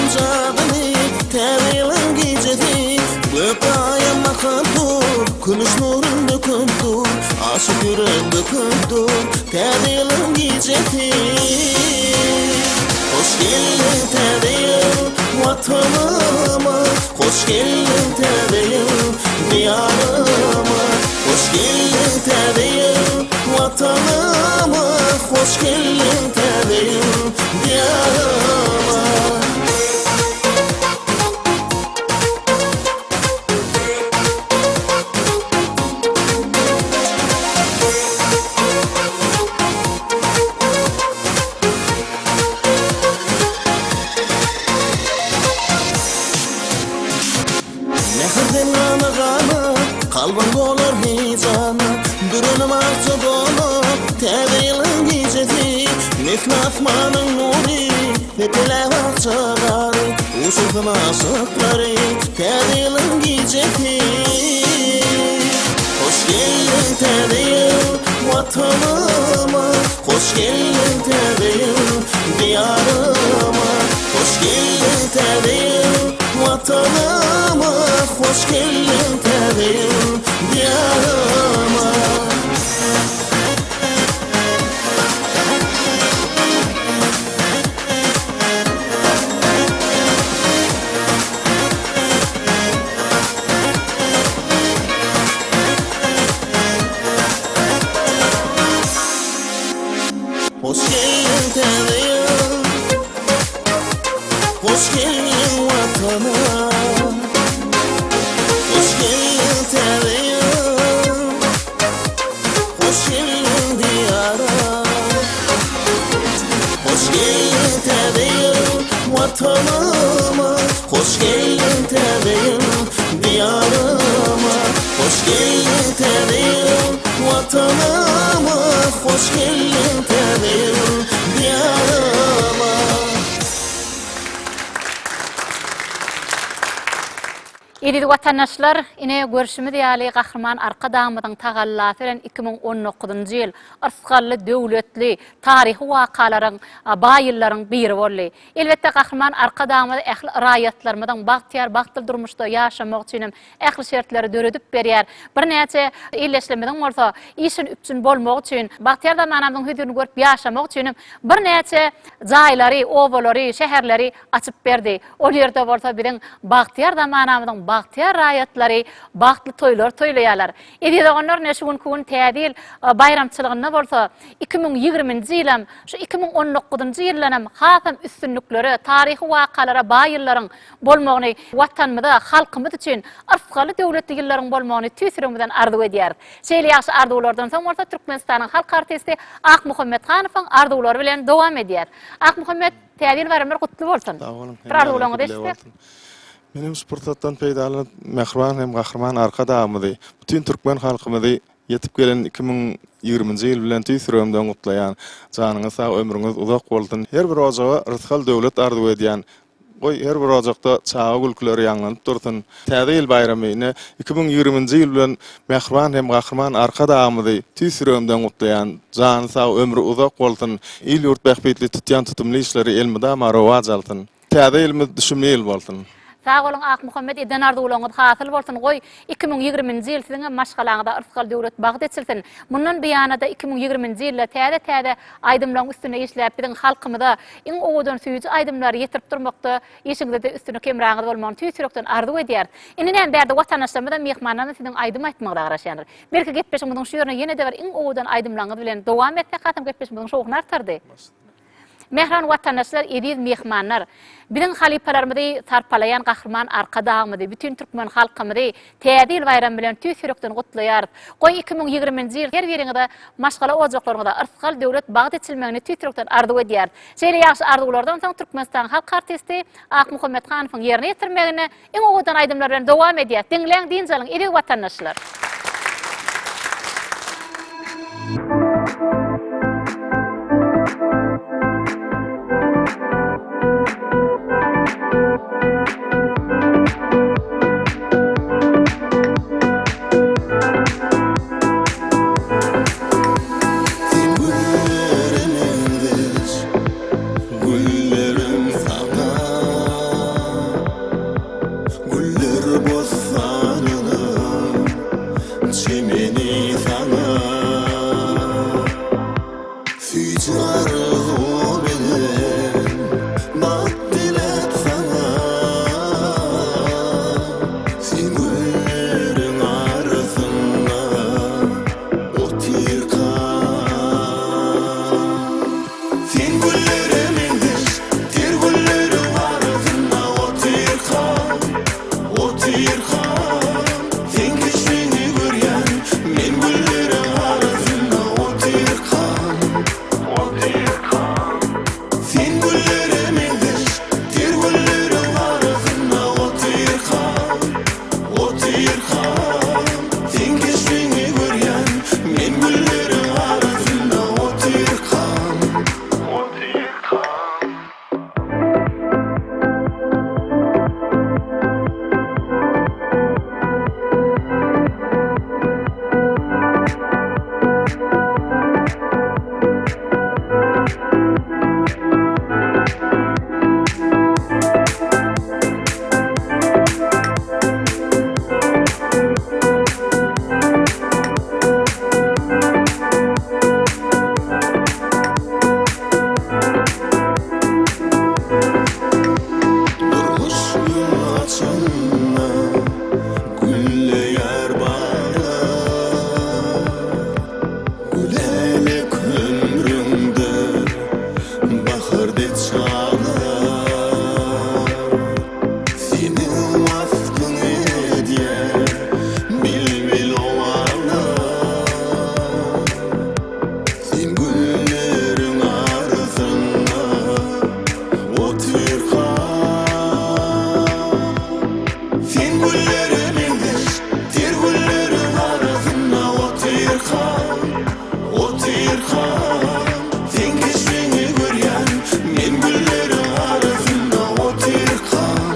icadını Tevilen gecedi Bıkaya makamdur Kılıç nurun döküldür Aşık yürek döküldür Tevilen gecedi Hoş geldin Tevil vatanıma Hoş geldin Tevil diyarıma Hoş geldin Tevil vatanıma Hoş geldin Tevil diyarıma Mehirden anıgana kalbim dolar heyecana Dürünüm arca dolu Tevilin gecesi Nefli asmanın nuri Fetele vakçaları Uşukun aşıkları Tevilin gecesi Hoş geldin Tevil vatanıma Hoş geldin Tevil diyarıma Hoş geldin Tevil vatanıma Hoş geldin Tevil diyarıma Hoş geldin Tevil Hoş geldin vatana Hoş geldin Tevil Hoş geldin diyara Hoş geldin Tevil vatanıma Hoş geldin Tevil diyarıma Hoş geldin Tevil vatanıma Hoş geldin Tevil diyarıma Edi vatandaşlar, ine görüşümü diyali Kahraman Arka Dağımı'nın tağallatı ile 2019 yıl ırskallı, dövletli, tarihi vakaların, bayılların biri olli. Elbette Kahraman Arka Dağımı'da ehli rayatlarımızdan baktiyar, baktıl durmuşda yaşamak için ehli şertleri dörüdüp beriyar. Bir neyce illeşlemeden olsa, işin üpçün bolmak için, baktiyardan anamdan hüdürünü görüp yaşamak için bir neyce cayları, ovaları, şehirleri açıp berdi. O yerde olsa birin baktiyardan anamdan Bahtiyar rayatları, bahtlı toylar toylayalar. Edide onlar ne şugun kugun tədil bayramçılığına bolsa 2020 yılım, şu 2019 yıllanam hasam üstünlükleri, tarihi vakalara bayılların bolmağını vatanımızda, halkımız için ırsgalı devletli yılların bolmağını tüsürümüzden arzu ediyar. Şeyli yaxşı arzulardan sonra olsa Türkmenistan'ın halk artisti Ak Muhammed Hanif'in arzuları bilen devam ediyar. Ak Muhammed tədil bayramlar kutlu bolsun. Bir arzularını destek. Benim sportattan peydalanıp Mehriban hem Kahraman Arka Dağımı'dı. Bütün Türkmen halkımıdı yetip gelen 2020 yıl bilen tüysürümden kutlayan, canınız sağ ömrünüz uzak bolsun. Her bir ocağa rızkal devlet arzu ediyen, her bir ocakta çağı gülküleri yanlanıp dursun. Tədil bayramı 2020 yıl bilen Mehriban hem Kahraman Arka Dağımı'dı tüysürümden kutlayan, canınız sağ ömrü uzak bolsun. İl yurt behbetli tutyan tutumlu işleri elmida maravac altın. Tədilimiz düşümleyil bolsun. Sağ olun Ak Muhammed eden arzularınız hasıl bolsun. Goy 2020 yıl sizin maşgalaňyzda ırsgal döwlet bagd etsilsin. Mundan beýanada 2020 ýylda täze aýdymlaryň üstüne işläp biziň halkymyza iň owadan süýüji aýdymlary ýetirip durmakda, ýeşiňizde üstüne kemraňyz bolmagyny tüýsürekden arzu edýär. Inen berde watandaşlarymyzdan mehmanlaryň siziň aýdym aýtmakda garaşýandyr. Belki gepleşiňiziň şu ýerine ýene de bir iň owadan aýdymlaryňyz bilen dowam etsek hatam gepleşiňiziň şowuny artardy. Mehran vatandaşlar, ediz mehmanlar, bizim halipalarımızı tarpalayan Kahraman Arka Dağımızı, bütün Türkmen halkımızı tədil bayram bilen tüysürekden kutlayar. Goy 2020 yıl her yerinde maşgala ocaklarında ırsgal devlet bagd etsilmegini tüysürekden arzu edýär. Şeýle ýaşy arzulardan soň Türkmenistan halk artisti Ak Muhammed Hanifiň ýerine ýetirmegini iň owadan aýdymlar bilen dowam edýär. Diňleň dinjalyň ediz vatandaşlar. Güllerim sana çimeni sana Fücarı benim Bak dilep sana Sen güllerin arasında Otirkan Sen güllerimindir Ter güllerin arasında Otirkan Otirkan Sen kişini göryen Men güllerin arasında Otirkan Sen güllerimindir Ter güllerin arasında Otirkan Otirkan Sen kişini göryen Men güllerin arasında Otirkan Durmuş gül açınma Güller bağlar Gülelik ömrümde Bahar de çalar Senin vaftın ediye Bil ovalar Sen güllerin arasında Otirkan Sen güllerimindir Ter güllerin arasında Otirkan Otirkan Sen kişini göryen Men güllerin arasında Otirkan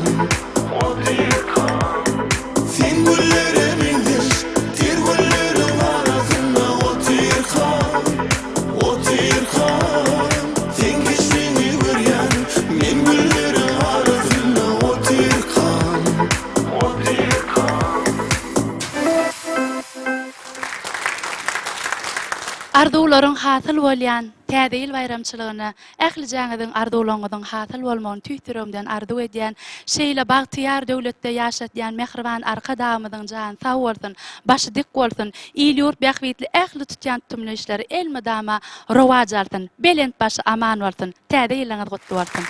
Sen güllerimindir Ter güllerin arasında Otirkan Otirkan Sen kişini göryen Men güllerin arasında Otirkan Arduwlaryň hasyl bolýan täze ýyl bayramçylygyny, ähli jaňydyň arduwlaryň hasyl bolmagyny tüýtüremden arduw edýän, şeýle bagtyýar döwletde ýaşatýan mehriban arka damydyň jany sag bolsun, başy dik bolsun, ýyl-ýurt bähwitli ähli tutýan tümleşleri elme dama rowaj alsyn, belent başy aman bolsun, täze ýylyňyz gutly bolsun.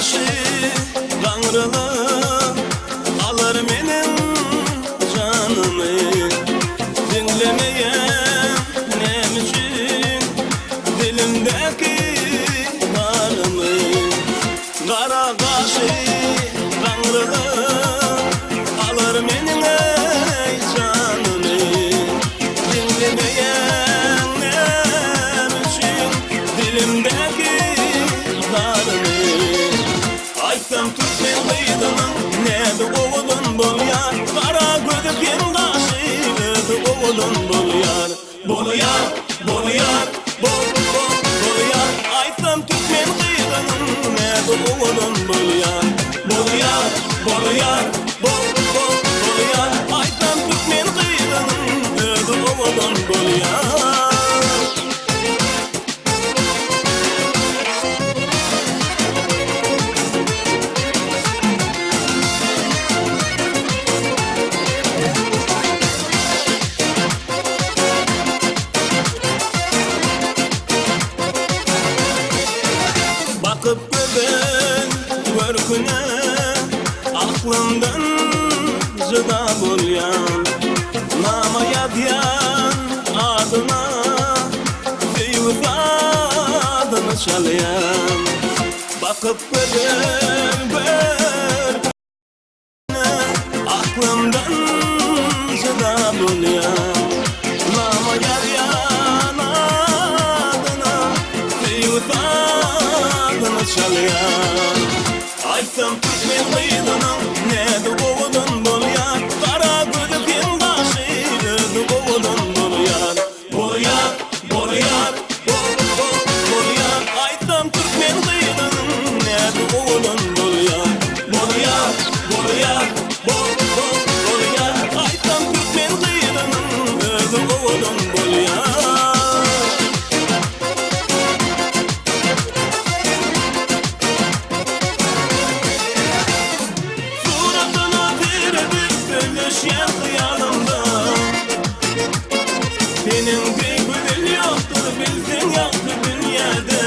kaşı Kanrılık alır benim canımı Dinlemeyen neymişin dilimdeki varımı Kara kaşı kanrılık alır benim canımı Dinlemeyen neymişin dilimdeki varımı Aytam Türkmen kıydının neydi oğlun bol yar Kara gözüken kaşı neydi oğlun bol yar Bol yar, bol yar, bol yar Aytam Türkmen kıydının neydi oğlun bol yar Bol yar, bol yar, bol yar Aytam Türkmen kıydının neydi oğlun bol yar Bakıp göben görküne aklımdan zıda bulyan Nama yadyan adına Deyvut adını çalyan Bakıp göben görküne aklımdan zıda bulyan Nama yadyan adına Deyvut adını çalyan Aytam Türkmen kıydının neydi oğlun bol yar Kara gözüken kaşı neydi oğlun bol yar Bol yar, bol yar, bol yar Aytam Türkmen kıydının neydi oğlun bol yar Bol yar, bol yar, bol yar Aytam Türkmen kıydının neydi oğlun bol yar Suratına diredip dönüşen hıyalımda Senin bir gülün yoktur bilsin yoktu dünyada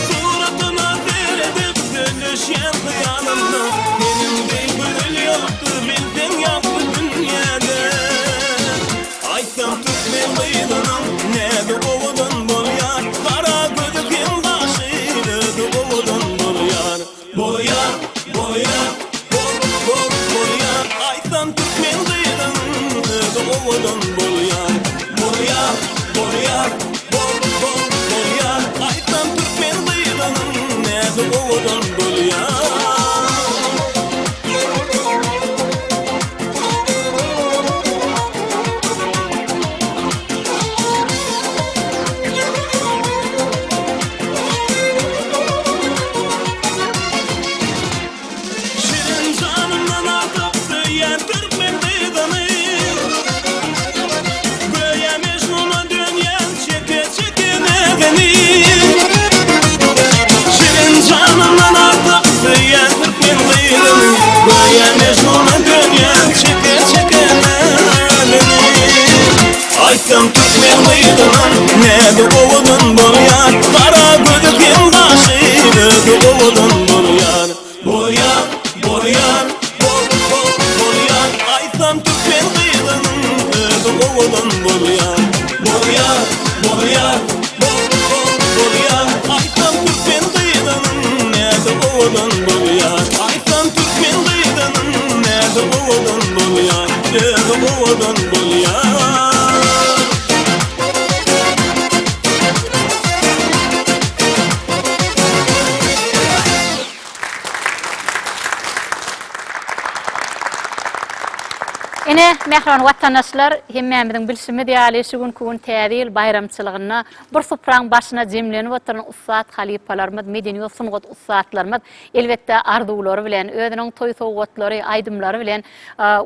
Suratına diredip dönüşen hıyalımda Senin bir gülün yoktur bilsin yoktu dünyada Aytam Türkmen kıydının neydi oğlun bol yar Kara gözüken kaşı neydi oğlun bol yar Bol yar, bol yar, bol yar Aytam Türkmen kıydının neydi oğlun bol yar Bol yar, bol yar, bol yar Aytam Türkmen kıydının neydi oğlun bol yar Şirin canımdan artık söyleyen Türkmen kıydını Göğe Mecnun'a dönyen çeke çekemedeni Şirin canımdan artık söyleyen Türkmen kıydını Göğe Mecnun'a dönyen çeke çekemedeni Aytam Türkmen kıydının neydi oğlun bol yar Kara gözüken kaşı neydi oğlun bol yar Bol yar, bol yar, bol yar Aytam Türkmen kıydının neydi oğlun bol yar Bol yar, bol yar, bol yar Aytam Türkmen kıydının neydi oğlun bol yar Aytam Türkmen kıydının neydi oğlun bol yar Neydi oğlun bol yar Ene mehran vatandaşlar hemmemizin bilşimi diýäli şu gün kugun täzil bayramçylygyna bir supraň başyna jemlenip oturan ussat halipalarymyz, medeniýet sungat ussatlarymyz elbetde ardulary bilen, özüniň toý sowgatlary, aýdymlary bilen,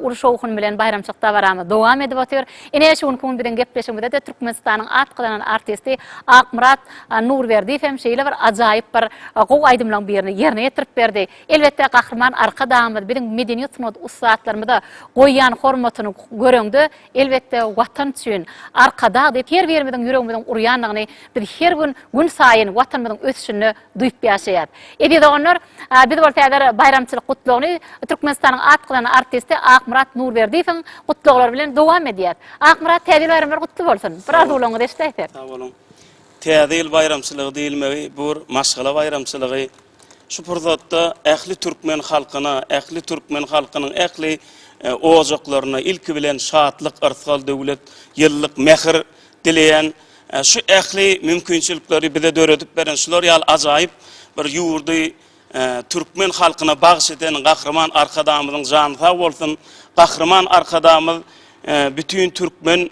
urşowhun bilen bayramçykda baramy dowam edip otur. Ene şu gün kugun bilen gepleşigimizde de Türkmenistanyň atgylanan artisti Akmurat Nurberdiýew hem şeýle bir ajaýyp bir gowy aýdymlaryň birini ýerine ýetirip berdi. Elbetde gahrman arka damyz biziň medeniýet sungat ussatlarymyzda goýýan hormatyny göreňde elbetde watan üçin arkada diýip her birimiziň ýüregimiziň urýanlygyny biz her gün saýyn watanymyzyň ösüşini duýup ýaşaýar. Edide onlar biz bol täzer bayramçylyk gutlugyny Türkmenistanyň atgylan artisti Akmurat Nurberdiýewiň gutluglary bilen dowam edýär. Akmurat täze bayramlar gutly bolsun. Bir arzuwlaňyzy eşdeýär. Sağ olun. Täze bayramçylygy diýilmegi bu maşgala bayramçylygy. Şu purzatda ähli türkmen halkyna, ähli türkmen halkynyň ähli ojaklaryna ilki bilen şatlyk ırsygal döwlet ýyllyk mehr dileýän şu ähli mümkinçilikleri bize döredip beren şular ýaly ajaýyp bir ýurdy türkmen halkyna bagş eden gahrman arkadamyzyň jany sag bolsun. Gahrman arkadamyz bütün türkmen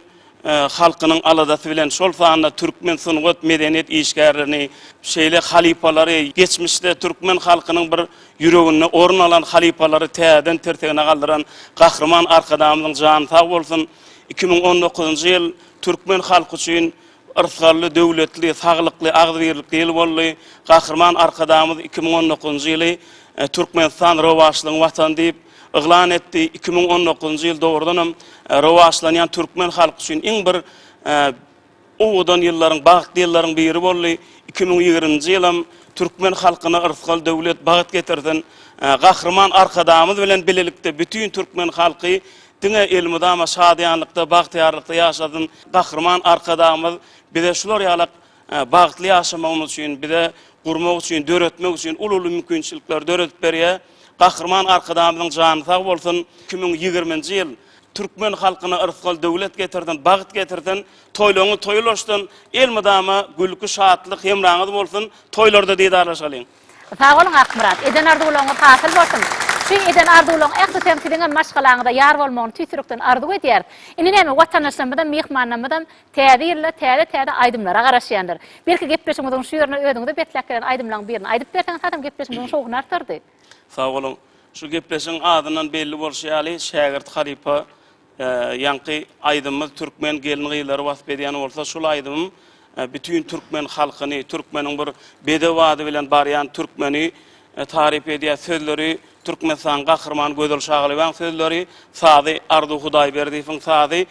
halkynyň aladasy bilen şol sanda türkmen sungat medeniýet işgärlerini, şeýle halipalary, geçmişde türkmen halkynyň bir ýüreginde orun alan halipalary täzeden tertegine galdyran gahrman arkadamyzyň jany sag bolsun. 2019-njy ýyl türkmen halky üçin ırsygally, döwletli, saglykly, agdyrlikly ýyl boldy. Gahrman arkadamyz 2019-njy ýyly Türkmenistan rowaşlygyň watan diýip ıglan etdi. 2019-njy ýyl dogrudanam rowaşlanýan türkmen halky üçin iň bir owadan ýyllaryň bagtly ýyllaryň biri boldy. 2020-njy ýylam türkmen halkyna ırsygal döwlet bagat getirden gahrman arkadamyz bilen bilelikde bütün türkmen halky diňe elmudama şadyanlykda, bagtyarlykda ýaşadyn. Gahrman arkadamyz bize şular ýaly bagtly ýaşamagymyz üçin, bize gurmak üçin, döretmek üçin ululu mümkinçilikler döretip berýär. Gahrman arkadamyzyň jany sag bolsun. 2020-njy ýyl türkmen halkyna ırsygal döwlet getirden, bagat getirden, toýlaryny toýlaşdyn. Elmudama gülki şatlyk hemraňyz bolsun, toýlarda diýdarlaşalyň. Sag bolun Akmurat, eden arzuwlaňyz hasyl bolsun. Şu eden arzuwlaň ähli temsiliňe maşgalaňyda ýar bolmagyny tüýsürükden arzuw edýär. Indi näme watandaşlarymyzdan, mehmanlarymyzdan täze ýylla täze aýdymlara garaşýandyr. Belki gepleşmegden şu ýerine ödüňde betlek gelen aýdymlaryň birini aýdyp berseň, satam gepleşmegden şoğuny artyrdy. Sağ olun. Şu gepleşiň adynan belli bolşýaly şägirt Halipa ýanky aýdymyz türkmen gelini gyýlary wasp edýän bolsa şol aýdym bütün türkmen halkyny, türkmeniň bir bedewady bilen barýan türkmeni tarif edýär sözleri Türkmenistan gahrman gödel şagylyň sözleri Sady Ardu Hudaýberdiýewiň Sady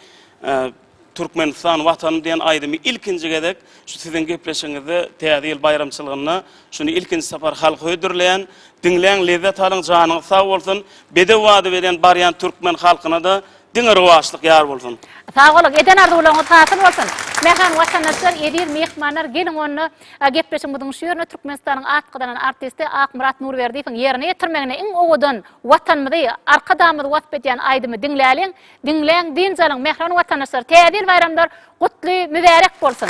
Türkmenistan watany diýen aýdymy ilkinji gedek şu siziň gepleşiňizde täze ýyl bayramçylygyna şunu ilkinji sapar halk ödürleýän diňleň lezzet alyň janyňyz sag bolsun. Bedewady bilen barýan türkmen halkyna da diňe rowaşlyk ýar bolsun. Sag bolun, eden arzuwlaňyz hasyl bolsun. Mehan watandaşlar edir mehmanlar gelin onu gepleşmegden şu ýerine Türkmenistanyň atgylan artisti Akmurat Nurberdiýewiň ýerine ýetirmegine iň owadan watanymyzy arkadamyzy wasp edýän aýdymy dinläliň, dinläň dinjalyň mehman watandaşlar täze bayramlar gutly, mübarek bolsun.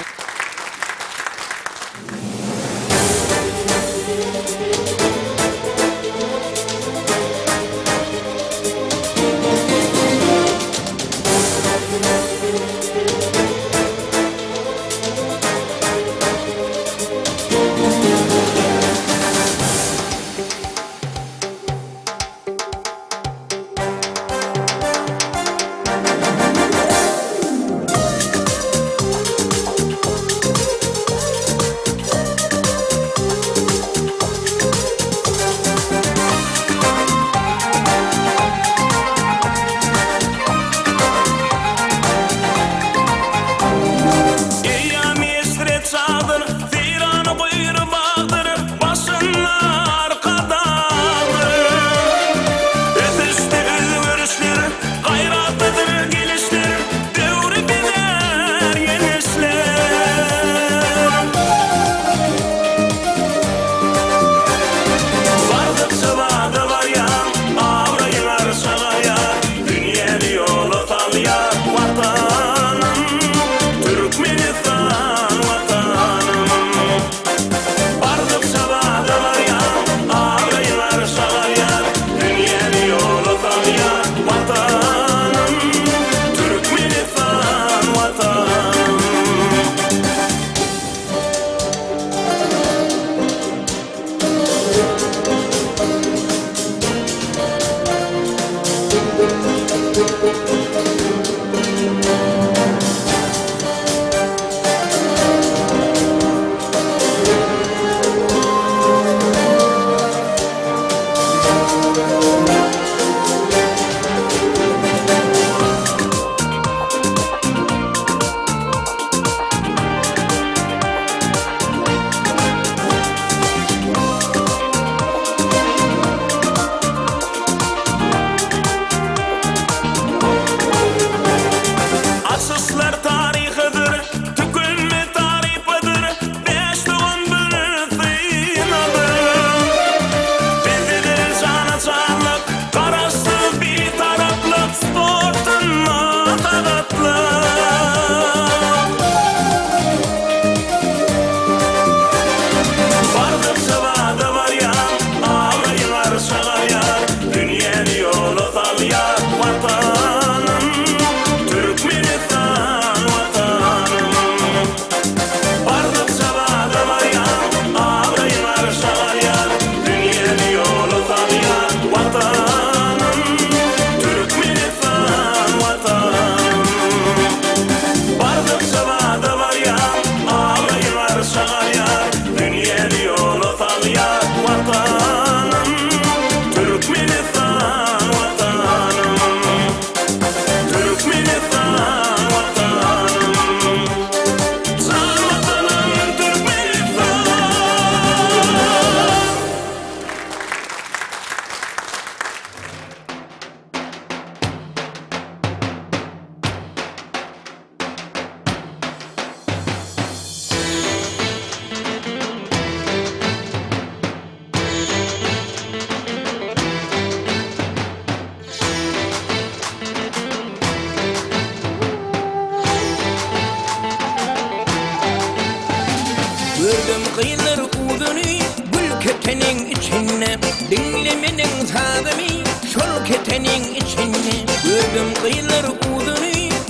ketenin içine dinlemenin sademi şol ketenin içine gördüm kıyılar uzunu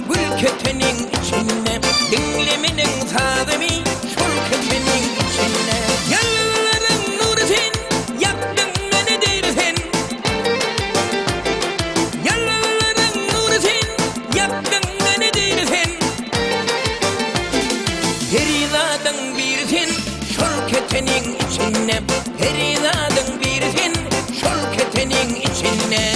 gül ketenin içine dinlemenin sademi şol ketenin içine yalların nuru sen yaktın beni dersen yalların nuru sen yaktın beni dersen Herizadan bir sen şol ketenin içine Herizadan bir sen şol ketenin içine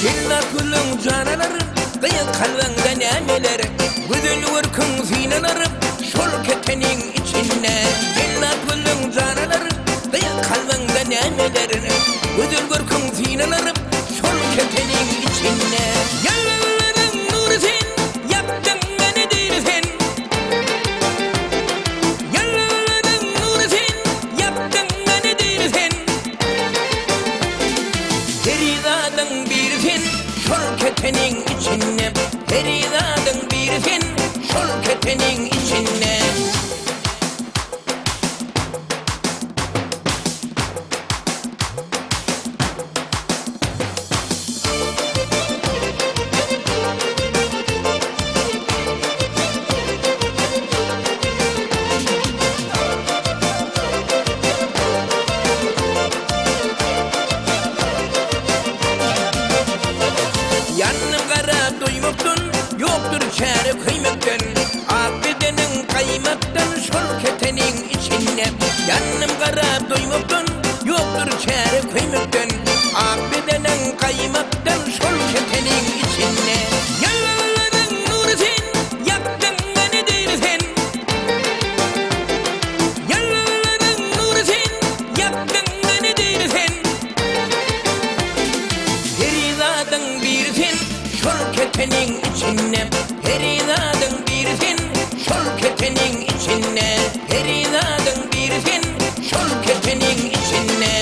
Cennet gülün canaları Kıyık kalbinde nemeler Güdül vurkun zinaları Şol ketenin içine Cennet gülün canaları Kıyık kalbinde nemeler Güdül vurkun zinaları Şol ketenin içine Yalların nuru sen Yaktın beni dersen Yalların nuru sen Yaktın beni dersen Herizadan bir sen şol ketenin içine Herizadan bir sen şol ketenin içine Yanım kara doymaktın yoktur çare kıymaktan Akbedenin kaymaktan şol ketenin içine Yanım kara doymaktın yoktur çare kıymaktan Akbedenin kaymaktan şol ketenin içine Yalların nuru sen yaktın beni dersen Yalların nuru sen yaktın beni dersen Herizadan bir sen şol ketenin içine Herizadan bir sen şol ketenin içine Herizadan bir sen şol ketenin içine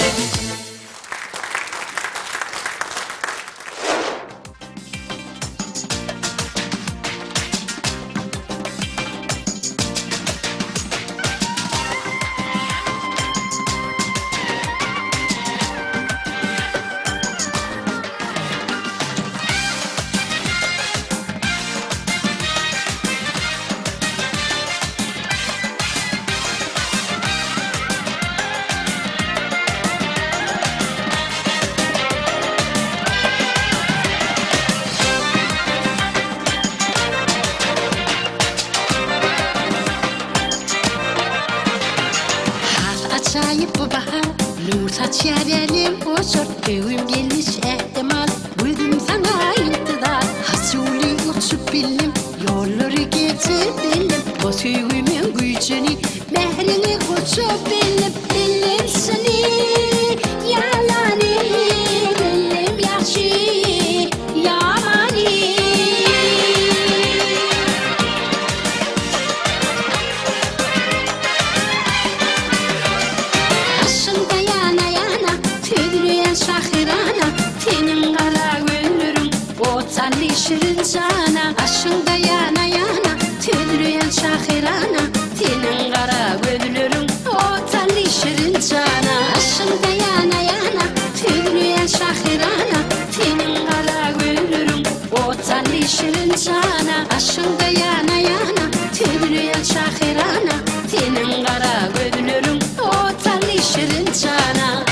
Acayip bu bahar Nur saçar elim boşur Köyüm geliş ehtimal Buydum sana intidar Hasuli uçup bildim Yolları geçip bildim O köyümün gücünü Mehrini koçup bildim Bildim seni Yalanı Bildim yaşı Yamani Aşında yana yana tüdrüyen şahirana Tenim kara gönlürüm o talli şirin cana Aşında yana yana tüdrüyen şahirana Tenim kara gönlürüm o talli şirin cana Aşında yana yana tüdrüyen şahirana Tenim kara gönlürüm o talli şirin cana Aşında yana yana tüdrüyen şahirana Tenim kara gönlürüm o talli şirin cana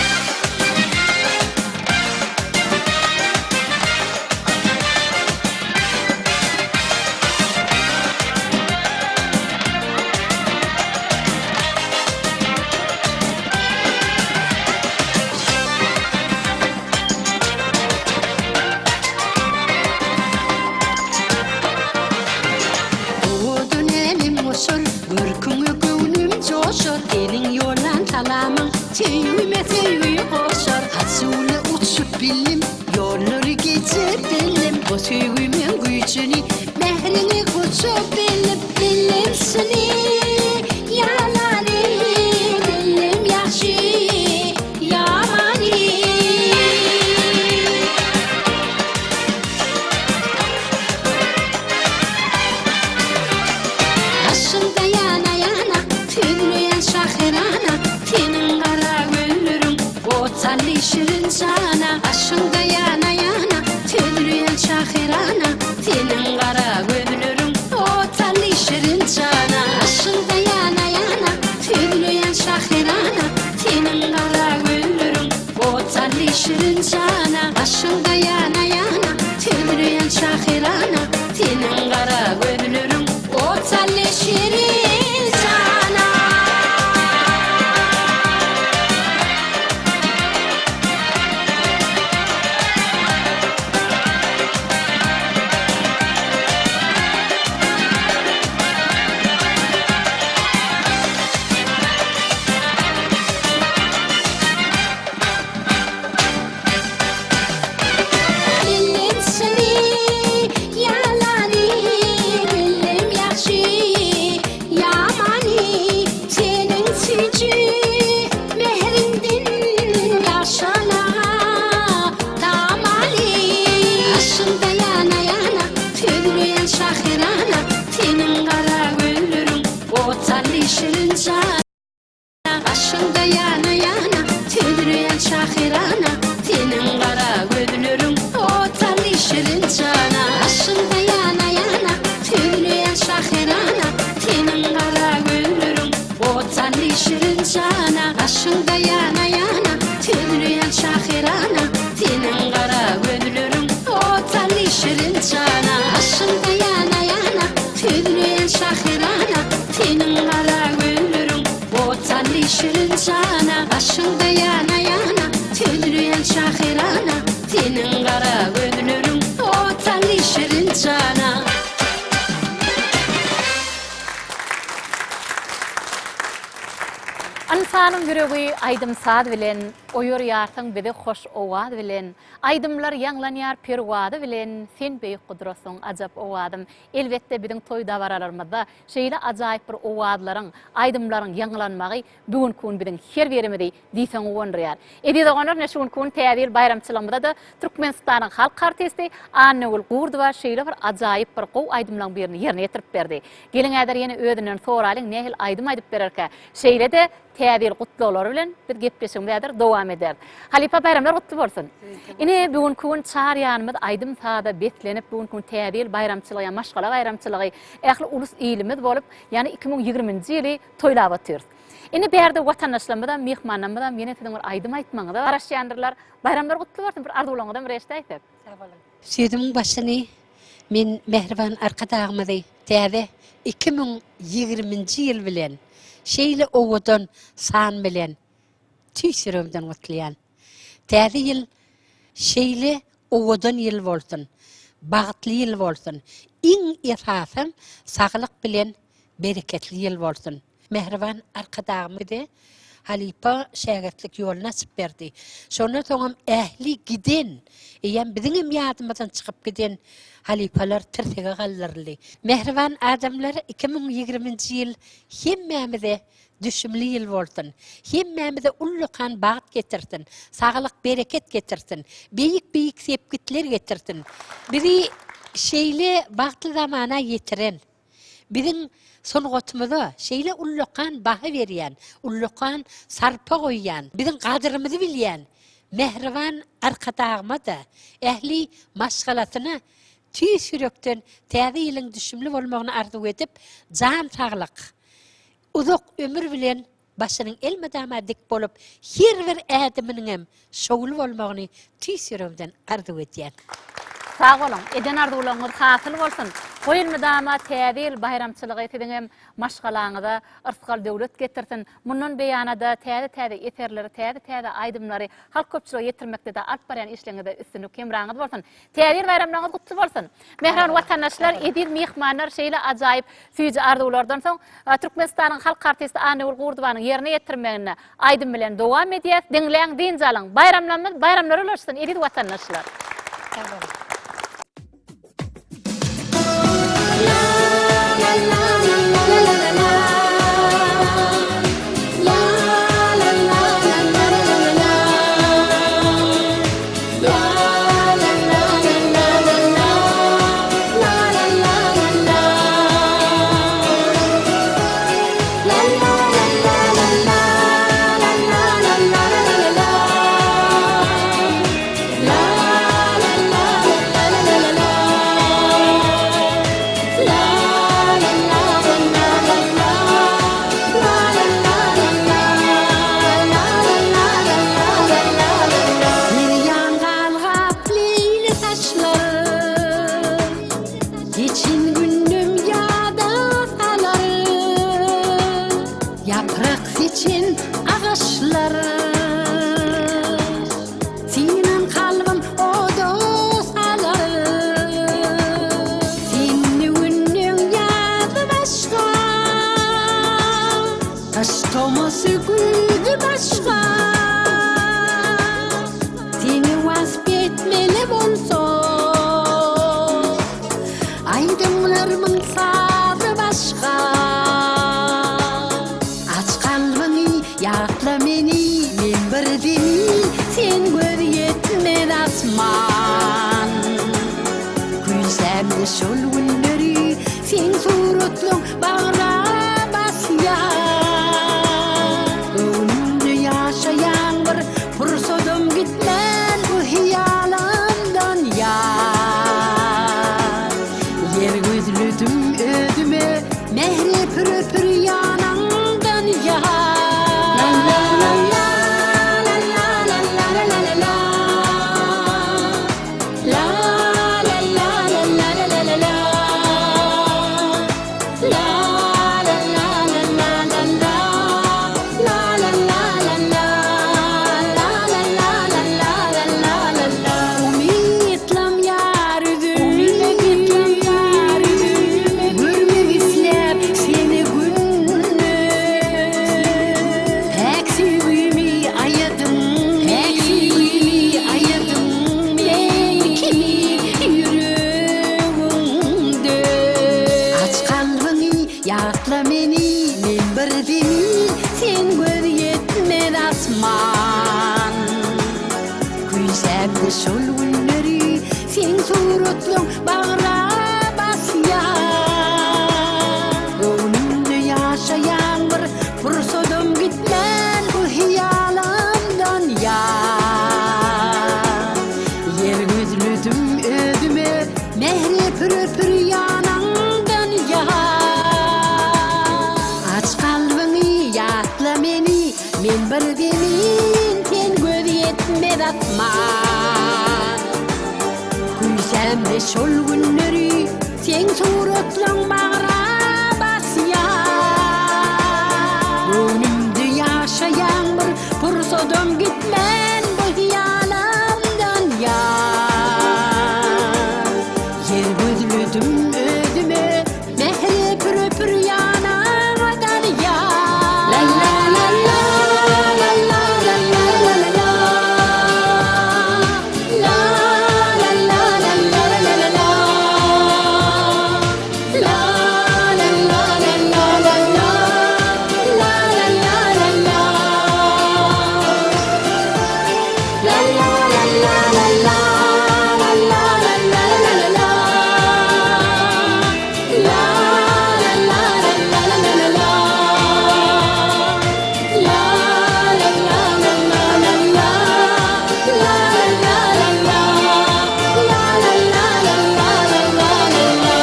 O dönelim usul Gürkünü gönlüm coşur Elin yolan talamın Teyüme teyüyü koşar Hasuli uçup bildim Yolları geçip bildim O teyümen gücünü Mehrini koçup bildim Bildim seni şahirana Tinin kara gönlürüm o talli şirin sana Billim seni yalani Billim yakşı yamani Senin sücü mehrindin yaşana tamali Aşında yana yana tüdrüyen şahirana Senin kara gönlürüm o talli şirin sana Aşında yana yana tüdrüyen şahirana Senin kara gönlürüm o talli şirin sana Aşında yana yana tüdrüyen şahirana Senin kara gönlürüm o talli şirin sana Aşında yana yana tüdrüyen şahirana Senin kara gönlürüm o talli şirin sana Aşında yana yana tüdrüyen şahirana Senin kara gönlürüm o talli şirin sana Aşında yana yana tüdrüyen şahirana Senin kara gönlürüm o talli şirin sana Ansanın yüreği aydımsad bilen, oyor yartın bide hoş ovad bilen, aydımlar yanlanyar pervadı bilen, sen büyük kudrosun acap ovadım. Elbette bizim toy davaralarımızda şeyle acayip bir ovadların, aydımların yanlanmağı bugün kun bizim her verimidi diysen oğun riyar. Edide onar neşun kun teyadil bayramçılığımızda da Türkmenistan'ın halk artisti Annegül Gurdova şeyle bir acayip bir kov aydımlan birini yerine yetirip berdi. Gelin eder yeni ödünün soralın nehil aydım aydıp bererke. Şeyle de teyadil kutlu olur bilen bir gepleşim dedir, devam eder. Halipa bayramlar kutlu olsun. Ine bugün kun çağır yanımız aydım sağda betlenip bugün kun teyadil bayramçılığı, maşgala bayramçılığı, ehli ulus iyilimiz bolup, yani 2020 yılı toylap atıyoruz. Ine berde vatandaşlarımızdan, mihmanlarımızdan yine tedim bir aydım aytmağı da araşyanırlar. Bayramlar kutlu olsun, bir ardı olanıdan bir reşte aytıp. Süydümün başını men Mehriban arkadağımızı teyade 2020 yıl bilen şeyle oğudun san bilen tüysürümden mutlayan. Teyade yıl şeyle oğudun yıl olsun, bağıtlı yıl olsun. İn esasın sağlık bilen bereketli yıl olsun. Mehriban arkadağımızı Halipa şähertlik yol nasip berdi. Şonu soňam ähli giden, ýa biziňem ýadymyzdan çykyp giden halipalar tirsege gallarly. Mehriban adamlar 2020-nji ýyl hemmämize düşümli ýyl bolsun. Hemmämize ullukan bagat getirsin, saglyk bereket getirsin, beýik sepgitler getirsin. Biri şeýle bagtly zamana ýetiren, biziň sonugotmyza şeýle ullukan baha berýän, ullukan sarpa goýýan, biziň gadyrymyzy bilýän Mehriban arkadağıma da ähli maşgalatyny tüy sürekden täze ýylyň düşümli bolmagyny arzu edip, jan saglyk, uzak ömür bilen başynyň elmedama dik bolup, her bir ädiminiň hem şogul bolmagyny tüy sürekden arzu edýän. Sağ olun. Eden ardı olanlar hasıl olsun. Koyun dama täze bayramçılığı etdiňem maşgalaňyza ırskal döwlet getirsin. Mundan beýanada täze eterleri, täze aydymlary halk köpçüligi getirmekde de alp barýan işleňizde üstünlük kemraňyz bolsun. Täze bayramlaryňyz kutly bolsun. Mehran watandaşlar, edir mihmanlar şeýle ajaýyp süýji arzulardan soň Türkmenistanyň halk artisti Annegül Gurdowanyň ýerine ýetirmegine aydym bilen dowam edýär. Diňleýän dinjalyň bayramlary ulaşsyn edir watandaşlar. la la la Yaprak için ağaçlar, senin kalbin o dosalar. Senin ünlün yadı başka, taştoması güldü başka. Seni vasfetmeli bolsa, aydınlarımın sadı başka. Aç kalbini, yakla beni, men bir deni, sen göz yetmez asman. Gülsem de şol günleri, sen suratlıň bağra basýar. Önümde yaşayan bir fırsadım gitmen bu hiyalandan yar. Yer gözlüdüm ödüme, mehri pürüpür yanandan yar. La la la la, la la la la la la la. La la la la la la la la. La la la la la la la. La la la la la. La la la la la la la la. Umutlam yardım, görmek islep seni günlü. Pek sevgimi ayadım, ben kimi yüreğimde. Aç kalbini, yakla beni, men bir deni, sen göz yetmez asman. Güysem de şol günleri, sen suratlyň bağra basýar. Önümde yaşayan bir fırsadım gitmen bu hiyalandan yar. Yer gözlüdüm ödüme, mehri pürüpür yanandan yar. Aç kalbini, yakla beni, men bir denin, sen göz yetmez asman. Güysem de şol günleri, sen suratlyň bağra basýar. Önümde yaşayan bir fırsadım gitmen bu hiyalandan yar. Yer gözlüdüm ödüme, mehri pürüpür yanandan yar. La la la la, la la la la la la. La la la la la la la la. La la la la la la la. La la la la la. La la la la la la. La la la la la la la. La la la la la la la la. La la la la la la la. La la la la la. La la la la la la la la.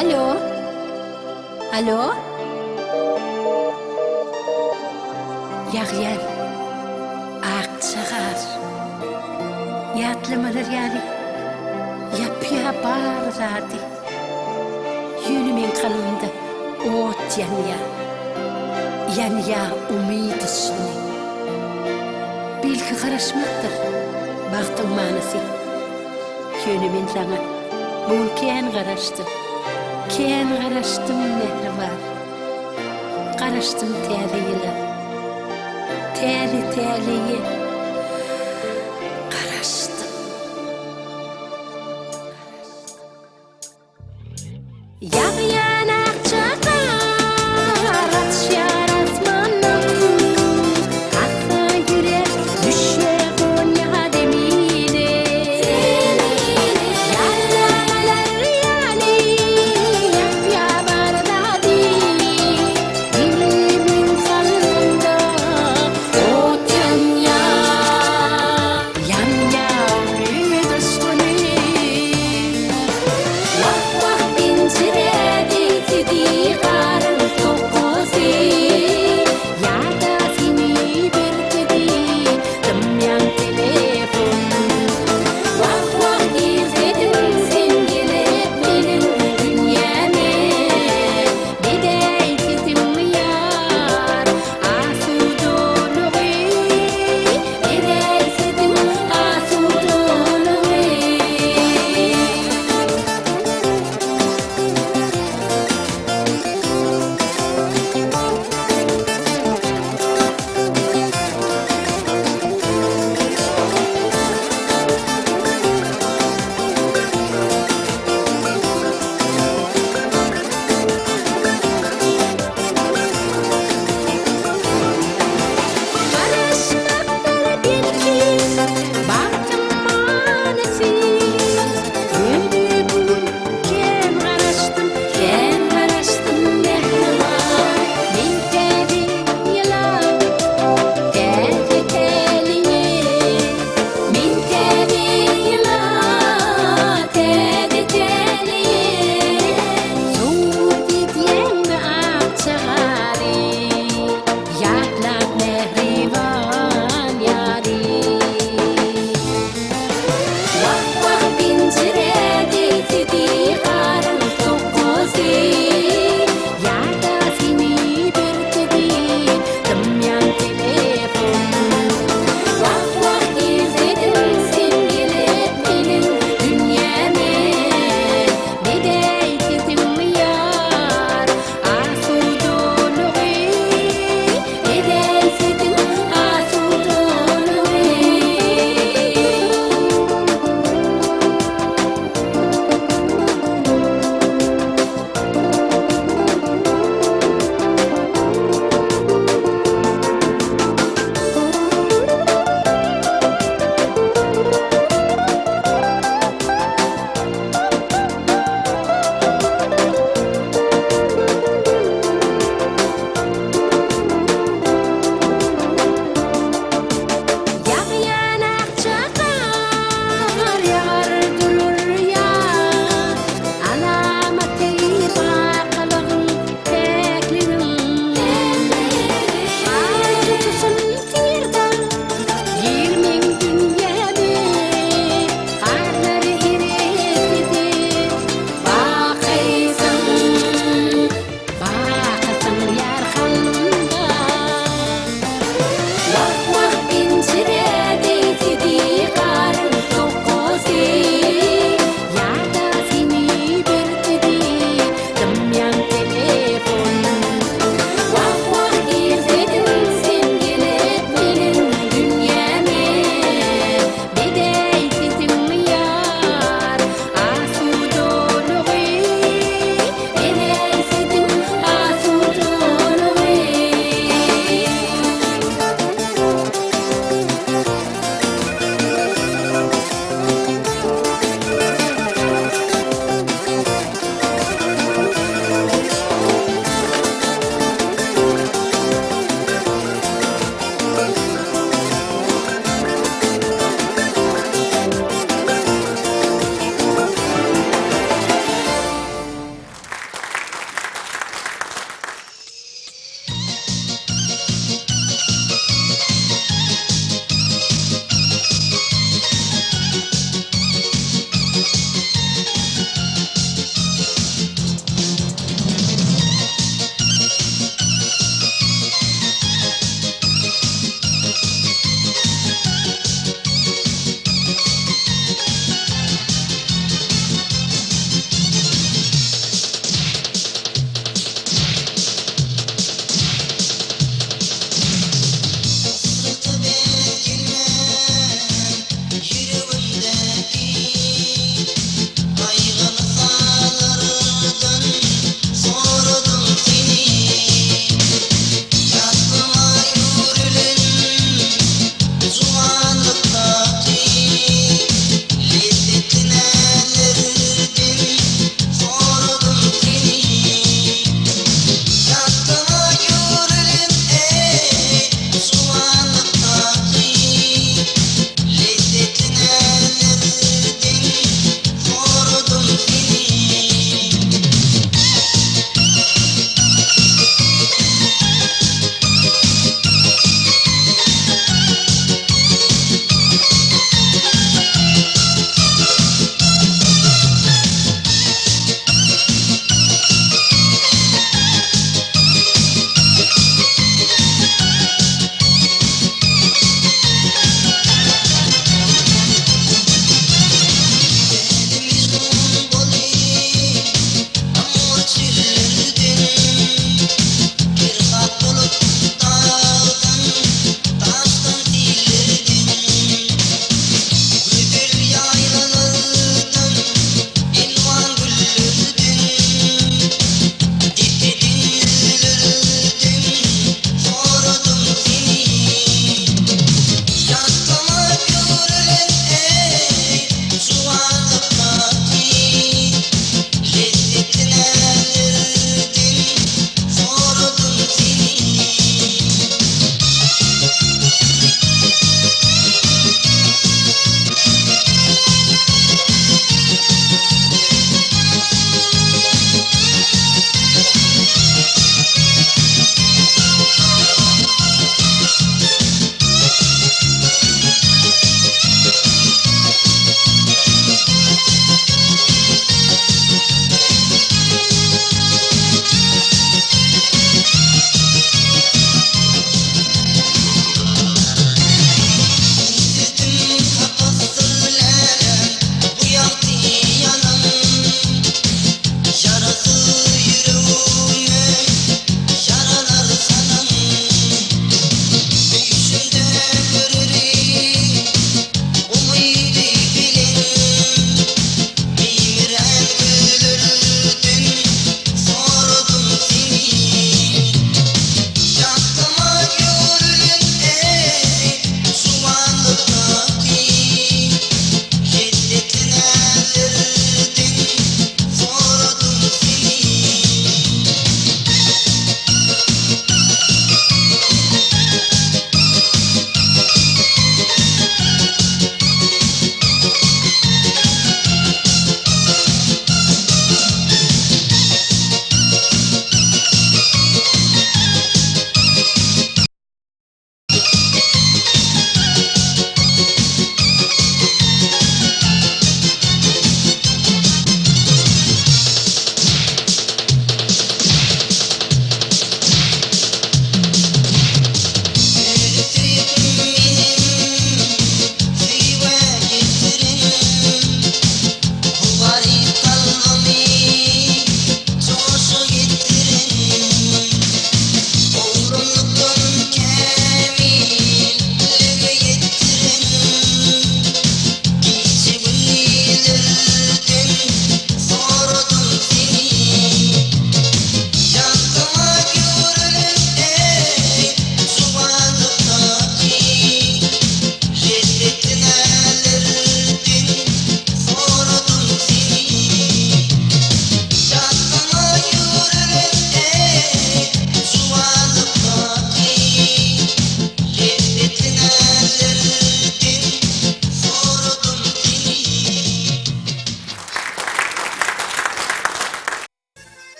Alo. Alo. Yağyan. Akçağar. Yatlamalar yani. Yapya bar zati. Yönümün kalında. Ot yanıya. Yanıya umid üstüne. Bilki karışmaktır. Baktın manası. Yönümün sana. Bul ken karıştım. Ken karıştım mehriban. Karıştım teriyle. Teriye. Karıştım. Yağyan akçağar, açyar asmanım. Aksa yürek, düşe konya demine. Yağlar yani, yapya bardadi. Yüreğimin kalbinde, ot yan yan.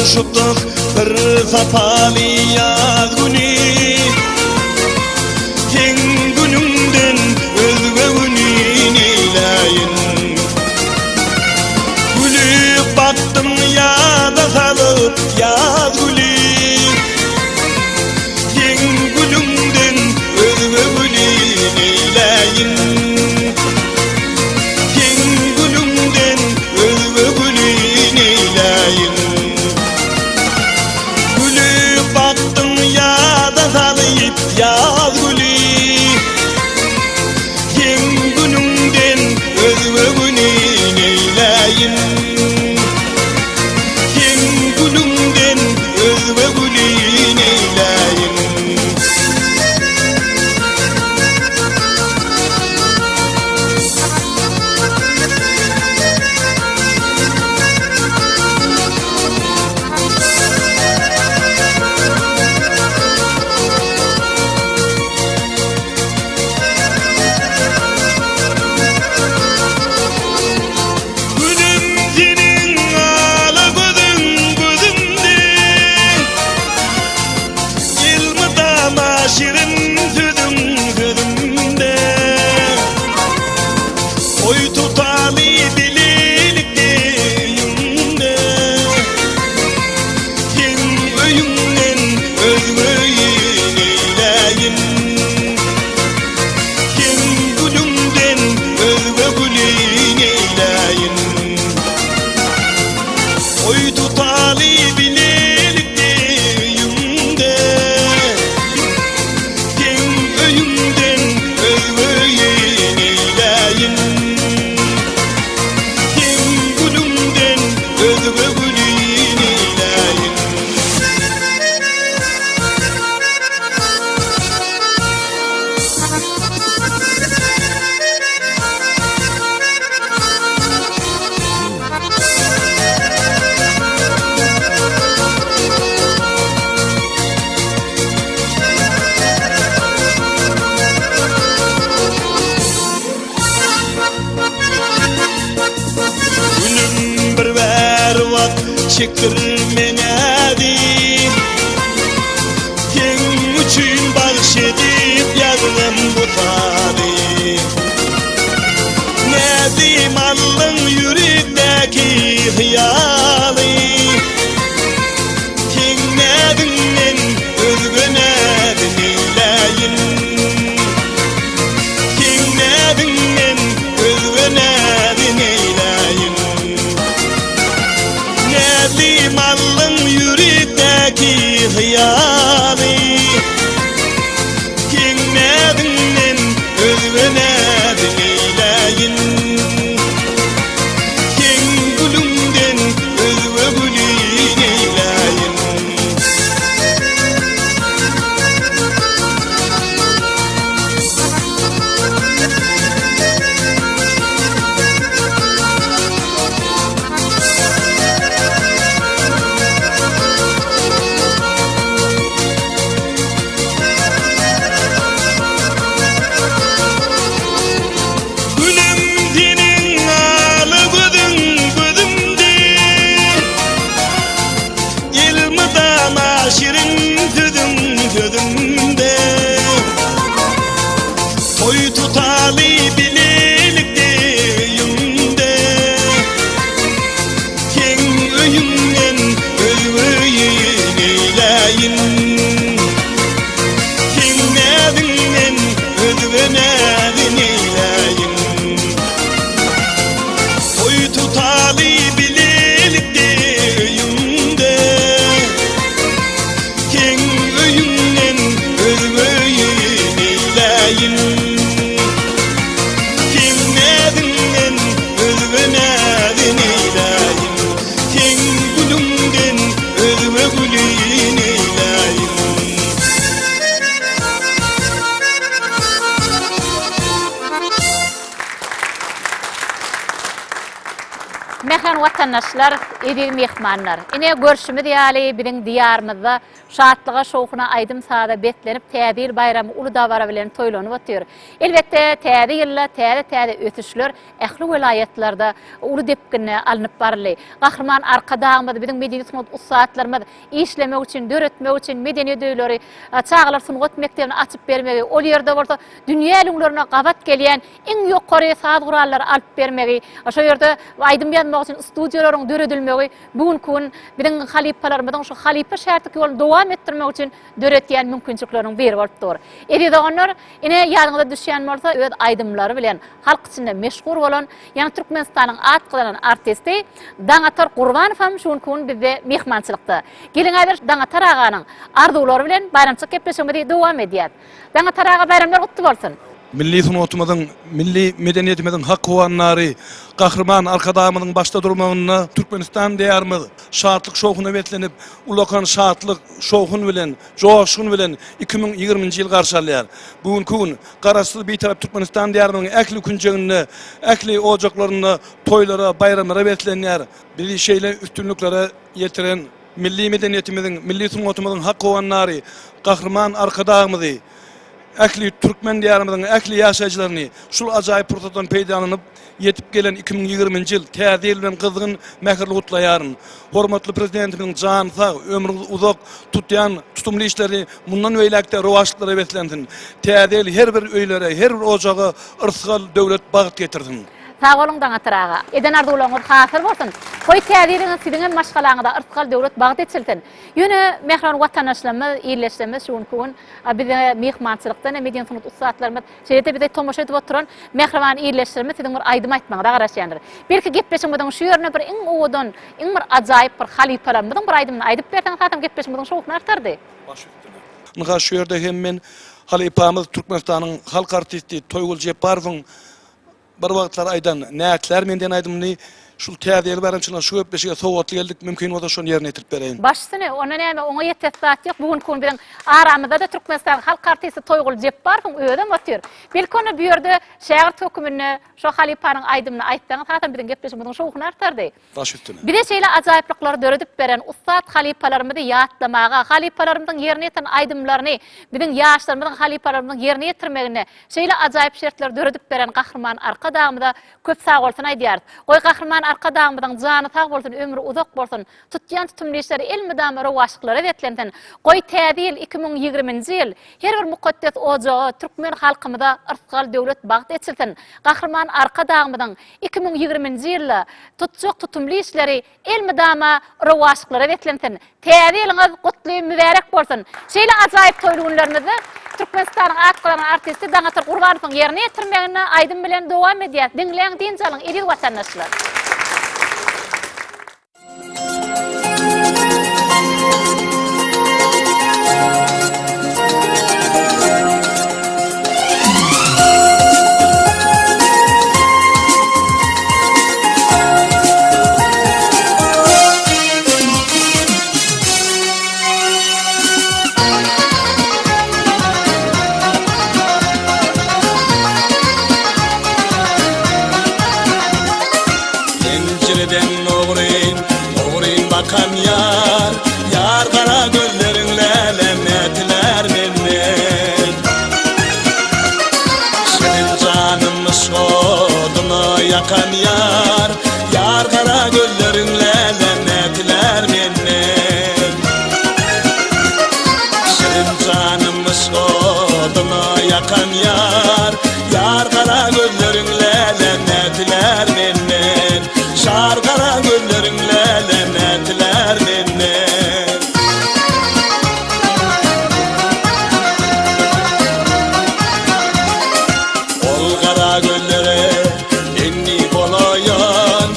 Uşuptuk bir sapali yaz günü Ken günümden özge günün eyleyin Gülüp baktım yada salıp yaz gülü Ken günümden özge günün eyleyin Ken günümden özge günün eyleyin Gülüp baktım yada salıp yaz gülü Ken günümden özge günün eyleyin Ken günümden özge günün eyleyin Gülüm senin ala gözün gözümde Yılmı dama şirin sözüm sözümde Oy tutali dililikte yüzümde Ken öyümden özgöyin eyleyin Ken gülümden özge gülün eyleyin Oy tutali bilelikte yüzümde Ken öyümden özgöyin eyleyin Ken gülümden özge gülün eyleyin Günüm bir bervat çektirmenedi Ken üçün bağış edip yazdım bu tarih Nedim allın yürekteki hıyali Ken nedimden özgü nedim eyleyin Ken nedimden özgü nedim eyleyin Nedim allın yürekteki hıyali Ken nedimden özgü nedim eyleyin Ken gülümden Mehan vatandaşlar, evi mehmanlar. Ine görüşümüz ýaly biziň diýarymyzda şatlyga şowkuna aýdym sada betlenip täze bayramy Uludawara bilen toýlanyp otýar. Elbetde täze ýylla täze ötüşler ähli welaýatlarda uly depkine alınıp barly. Gahrman arkadaýymyz biziň medeniýet sunugat ustaatlarymyz işlemek üçin, döretmek üçin medeniýet öýleri, çağlar sunugat mekdebini açyp bermegi, ol ýerde bolsa dünýä ýyllaryna gabat gelýän iň ýokary saat gurallary alyp bermegi, şo ýerde aýdym için studiolaryň döredilmegi bugün biziň halipalarymyzyň şu halipa şertlik ýolunda dowam etdirmek üçin döretýän mümkinçilikleriň biri bolup dur. Edide onlar ine ýadyňyza düşýän bolsa öz aýdymlary bilen halk içinde meşhur bolan ýani Türkmenistanyň atgylanan artisti Daňatar Gurbanow hem şu gün bizde mehmançylykda. Gelin aýdyr Daňatar aganyň ardulary bilen bayramçyk gepleşmegi dowam edýär. Daňatar aga bayramlar gutly bolsun. Milli sunugatymyzyň, milli medeniýetimiziň hak howanlary, gahrman arkadaýymyzyň başda durmagyny Türkmenistan diýärmiz şatlyk şowkuna betlenip, ulakan şatlyk şowkun bilen, joşun bilen 2020-nji ýyl garşalýar. Bugünkü gün garaşsyz beýtarap Türkmenistan diýärmiziň äkli günjegiňi, äkli ojaklaryny, toýlara, bayramlara betlenýär. Bir şeýle üstünliklere ýetiren milli medeniýetimiziň, milli sunugatymyzyň hak howanlary, gahrman arkadaýymyzy äkli Türkmen diýärimiziň äkli ýaşaýjylaryny şul ajaýyp pursatdan peýdalanyp yetip gelen 2020-nji ýyl täze ýyl bilen gyzgyn mähirli gutlaýaryn. Hormatly prezidentimiň jan sag, ömrüňiz uzak tutýan tutumly işleri mundan öýlekde rowaşlyklara beslensin. Täze ýyl her bir öýlere, her bir ojaga ırsgal döwlet bagyt getirsin. Sağ olun Daňatar aga. Eden arduwlaryňyz hasy bolsun. Goý täzeliňiz siziň maşgalaňyzda ırtkal döwlet bagyt etsilsin. Ýöne mehman watandaşlarymyz, ýerleşlerimiz şu gün bize mehmançylykda medeniýet sunugat ustaatlarymyz şeýle bize tomoşa edip oturan mehman ýerleşlerimiz siziň bir aýdym aýtmagyna garaşýandyr. Belki gepleşmeden şu ýerine bir iň owadan, iň bir ajaýyp bir halipalarymyzyň bir aýdymy aýdyp berdiň, hatam gepleşmeden şowkun artardy. Naha şu ýerde hem men halipamyz Türkmenistanyň halk artisti Toýgul Jeparowyň bir wagtlar aýdan näkler menden aýdymny şul täze ýyl bayramçylygyna şu öpleşige sowatly geldik, mümkin bolsa şonu ýerine ýetirip bereýin. Başsyny ona näme oňa ýetesat ýok. Bugün gün bilen aramyzda da Türkmenistan halk artisti Toýgul Jeparowyň öýdem otýar. Belki onu bu ýerde şäher tökümini şo halipanyň aýdymyny aýtsaňyz, hatam bilen gepleşmeden şowkun artardy. Baş üstüne. Bir de şeýle ajaýyplyklary döredip beren ustad halipalarymyzy ýatlamaga, halipalarymyzyň ýerine ýeten aýdymlaryny, biziň ýaşlarymyzyň halipalarymyzyň ýerine ýetirmegine şeýle ajaýyp şertler döredip beren gahrman arkadaýymyza köp sag bolsun aýdýar. Goý gahrman arkadaýymyzyň jany sag bolsun, ömrü uzak bolsun, tutýan tutumly işleri elmidam rowaşlyklara betlensin. Goý täze ýyl 2020-nji ýyl her bir mukaddes ojagy türkmen halkymyza ırtkal döwlet bagyt etsilsin. Gahrman arkadaýymyzyň 2020-nji ýylda tutjak tutumly işleri elmidama rowaşlyklara betlensin. Täze ýylyňyz gutly mübarek bolsun. Şeýle ajaýyp toýly günlerimizi Türkmenistanyň atgylanan artisti Daňatar Gurbanowyň ýerine ýetirmegine aýdym bilen dowam edýär. Diňleň dinjalyň eri watandaşlar. Bakan yar, yar kara gözlerinle lennetler minnet. Senin canımı şodunu yakan yar, yar kara gözlerinle lennetler minnet. Senin canımı şodunu yakan yar, yar kara gözlerinle lennetler minnet. Şar kara gözlerinle lennetler minnet. Ol kara gözlere enni bolayan,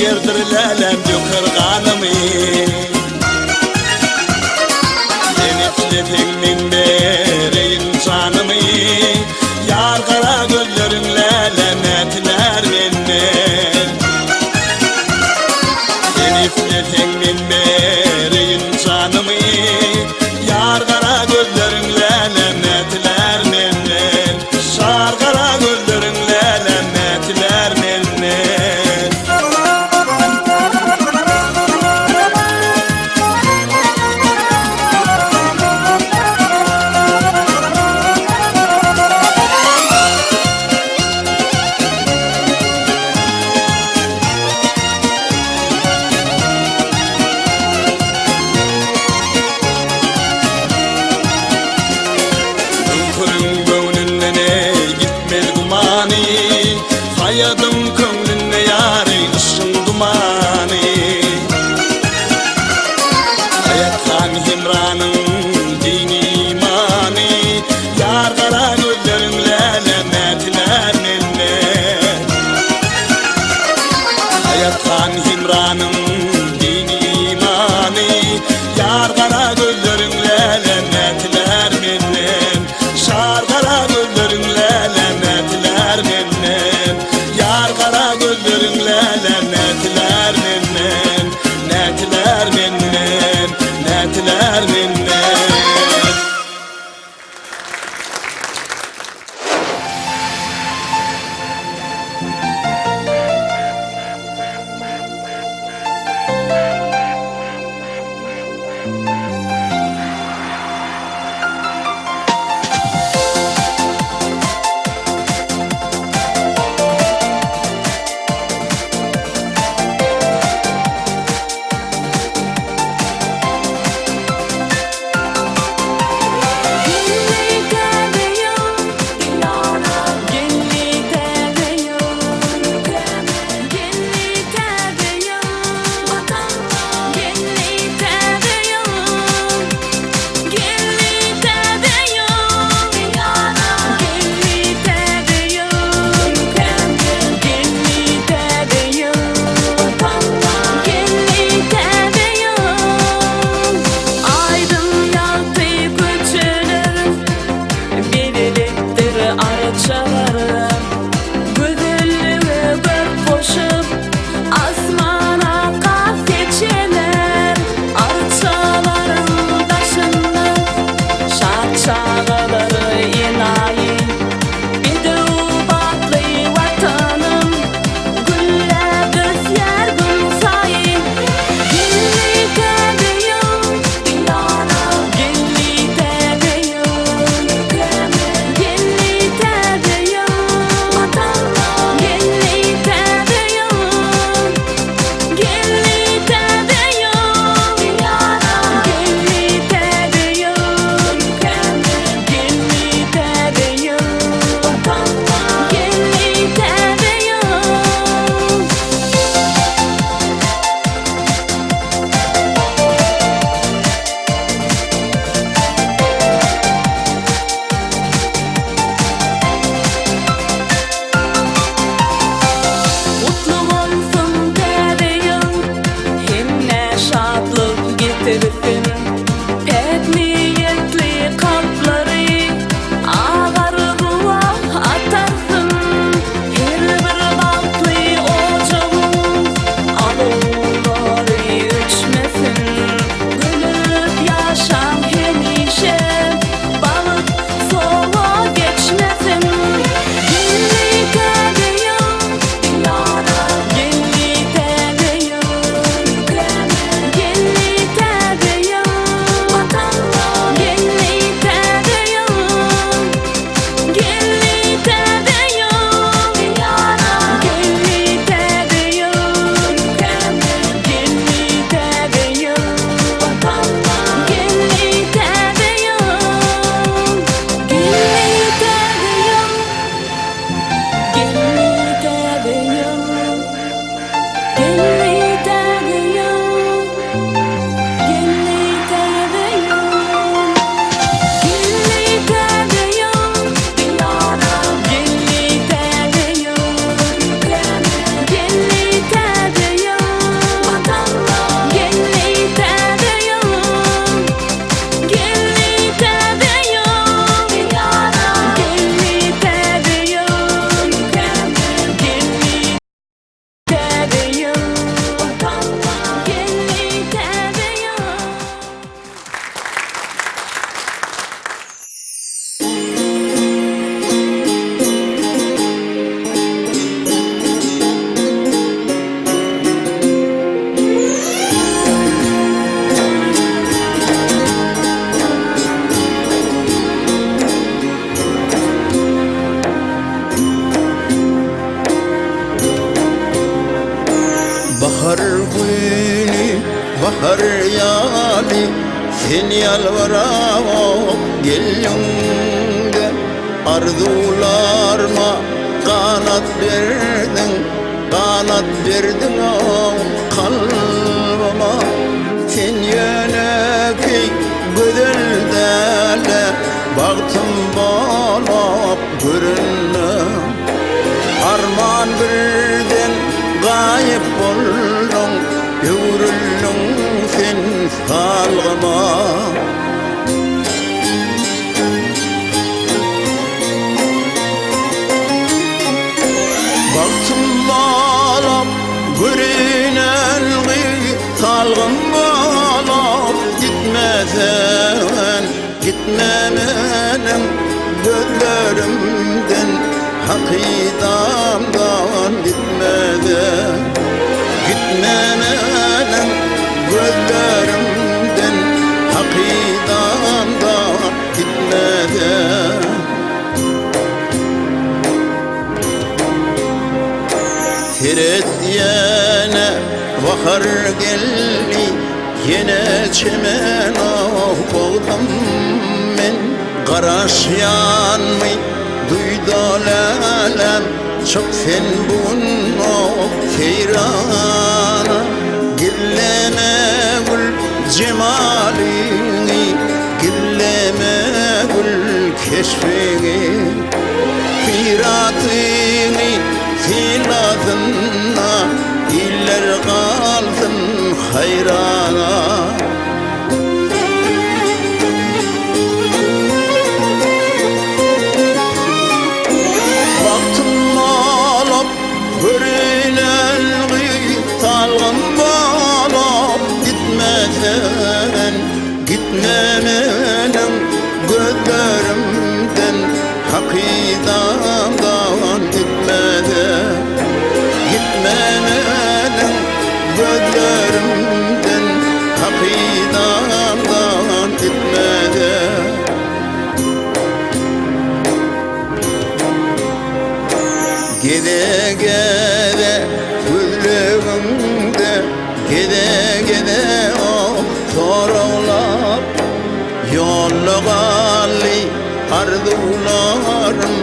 yerdir lälem jökürganamy Denetletin min bereyin canımı Yar kara gözlerin lälem etler menden Denetletin min bereyin canımı Yar kara gözlerin lälem etler menden Şar kara gözlerin lälem etler menden Önkürün göwnüne gitmel gumani Hayadım könglüne yari ışın dumani Hayattan himranın dini imani Yar kara gözlerin lälem etler menden Hayattan himranın dini imani Yar kara gözlerin lälem etler menden Şar kara gözlerin lälem etler menden Yar kara gözlerin lälem etler menden Netler menden, netler menden bahar yali sen yalvarap gelyüňde arzularma kanat verdin kalbama sen yöneki gödüldele baktım balap görünüm arman birden gayip boldun yürüldün sen salgama baktım balap görünelgi salgım balap gitmemenin gözlerimden hakidamdan gitmemenin gözlerimden hakidamdan gitmedi Hiret yine bahar geldi yine çemen oldum men Qaraş yanmay duydal alem çok sen bunu teyrana Gilleme gül cemalini gilleme gül keşfini Firatini filadına iller kalsın hayrana Baktım alıp görünelgi talgın bağlap gitmemenin gözlerimden hakidamdan gitmemenin gözlerimden hakidamdan gitmedi Gede gülümde gede o sorağlar yolluğalı arzularım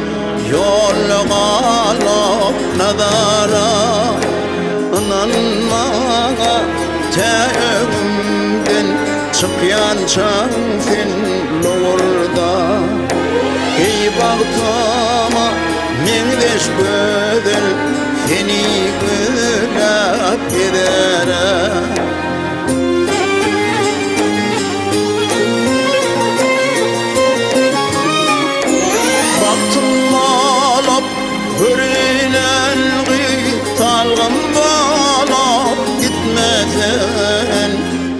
yolluğalı nadara inanmağa teğimden çıkyan çan sen lorda ey baktama Mengdeş gödül seni gülap gidere Baktım alıp görünelgi talgın bağlap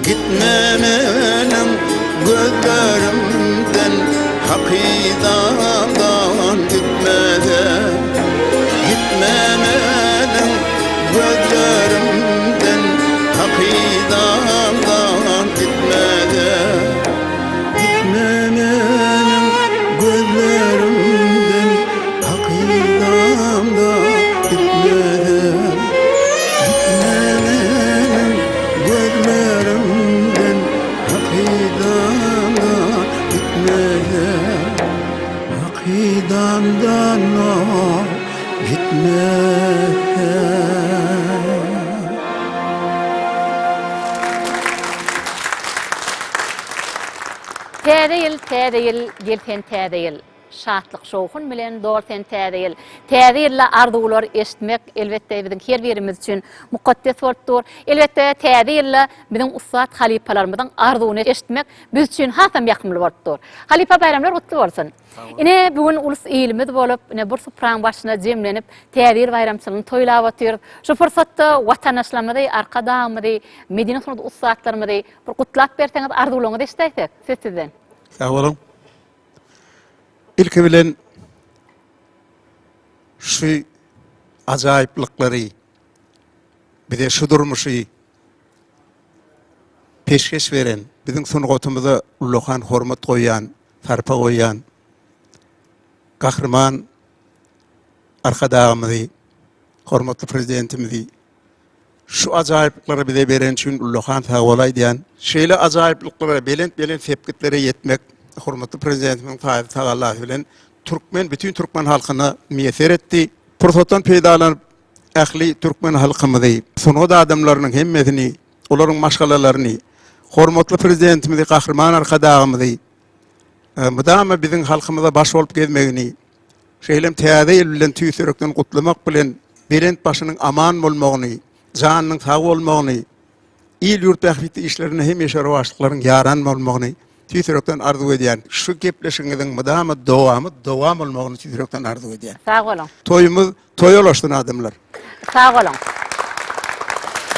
gitmemenin gözlerimden hakidamdan gitmemenin gözlerimden hakidamdan gitmemenin gözlerimden hakidamdan gitmemenin gözlerimden hakidamdan hakidamdan gitme Täze gelsen täze ýyl şatlyk şowhun bilen dorsen täze ýyl. Täze ýylla arzuwlar eşitmek elbetde biziň her birimiz üçin mukaddes bolupdyr. Elbetde täze ýylla biziň ussat halipalarymyzyň arzuwyny eşitmek biz üçin hasam ýakymly bolupdyr. Halipa bayramlar gutly bolsun. Ine bugün ulus eýilimiz bolup, ine bir supraň başyna jemlenip täze ýyl bayramçylygyny toýlap otyrys. Şu fursatda watandaşlarymyzy, arkadaşlarymyzy, Medine sunuda ussatlarymyzy bir gutlap berseňiz arzuwlaryňyzy eşitsek sizden. Sağ olun. İlki bilen şu ajaýyplyklary bize şu durmuşy peşkeş veren, biziň sungatymyza ulluhan hormat goýan, sarpa goýan Gahrman arkadaşymyzy, hormatly prezidentimizi şu ajaýyplyklary bize beren üçin Ulluhan sag bolay diýen. Şeýle ajaýyplyklary belen sepkitlere yetmek hormatly prezidentimiň taýyny bilen bütün Türkmen halkyna meýser etdi. Pursatdan peýdalanyp ähli Türkmen halkymyzy, sunuda adamlarynyň hemmesini, olaryň maşgalalaryny, hormatly prezidentimizi Gahrman Arkadağymyzy, mudama biziň halkymyza baş bolup gezmegini, şeýlem täze ýyl bilen tüýsürekden gutlamak bilen berent başynyň aman bolmagyny, janynyň sag bolmagyny, il ýurt ähli işlerini hemmeşe rawaşlyklaryň yaran bolmagyny tüýsürekden arzu edýän. Şu gepleşiňiziň mudama dowam bolmagyny tüýsürekden arzu edýän. Sag bolun. Toýumyz toýolaşdyň adamlar. Sag bolun.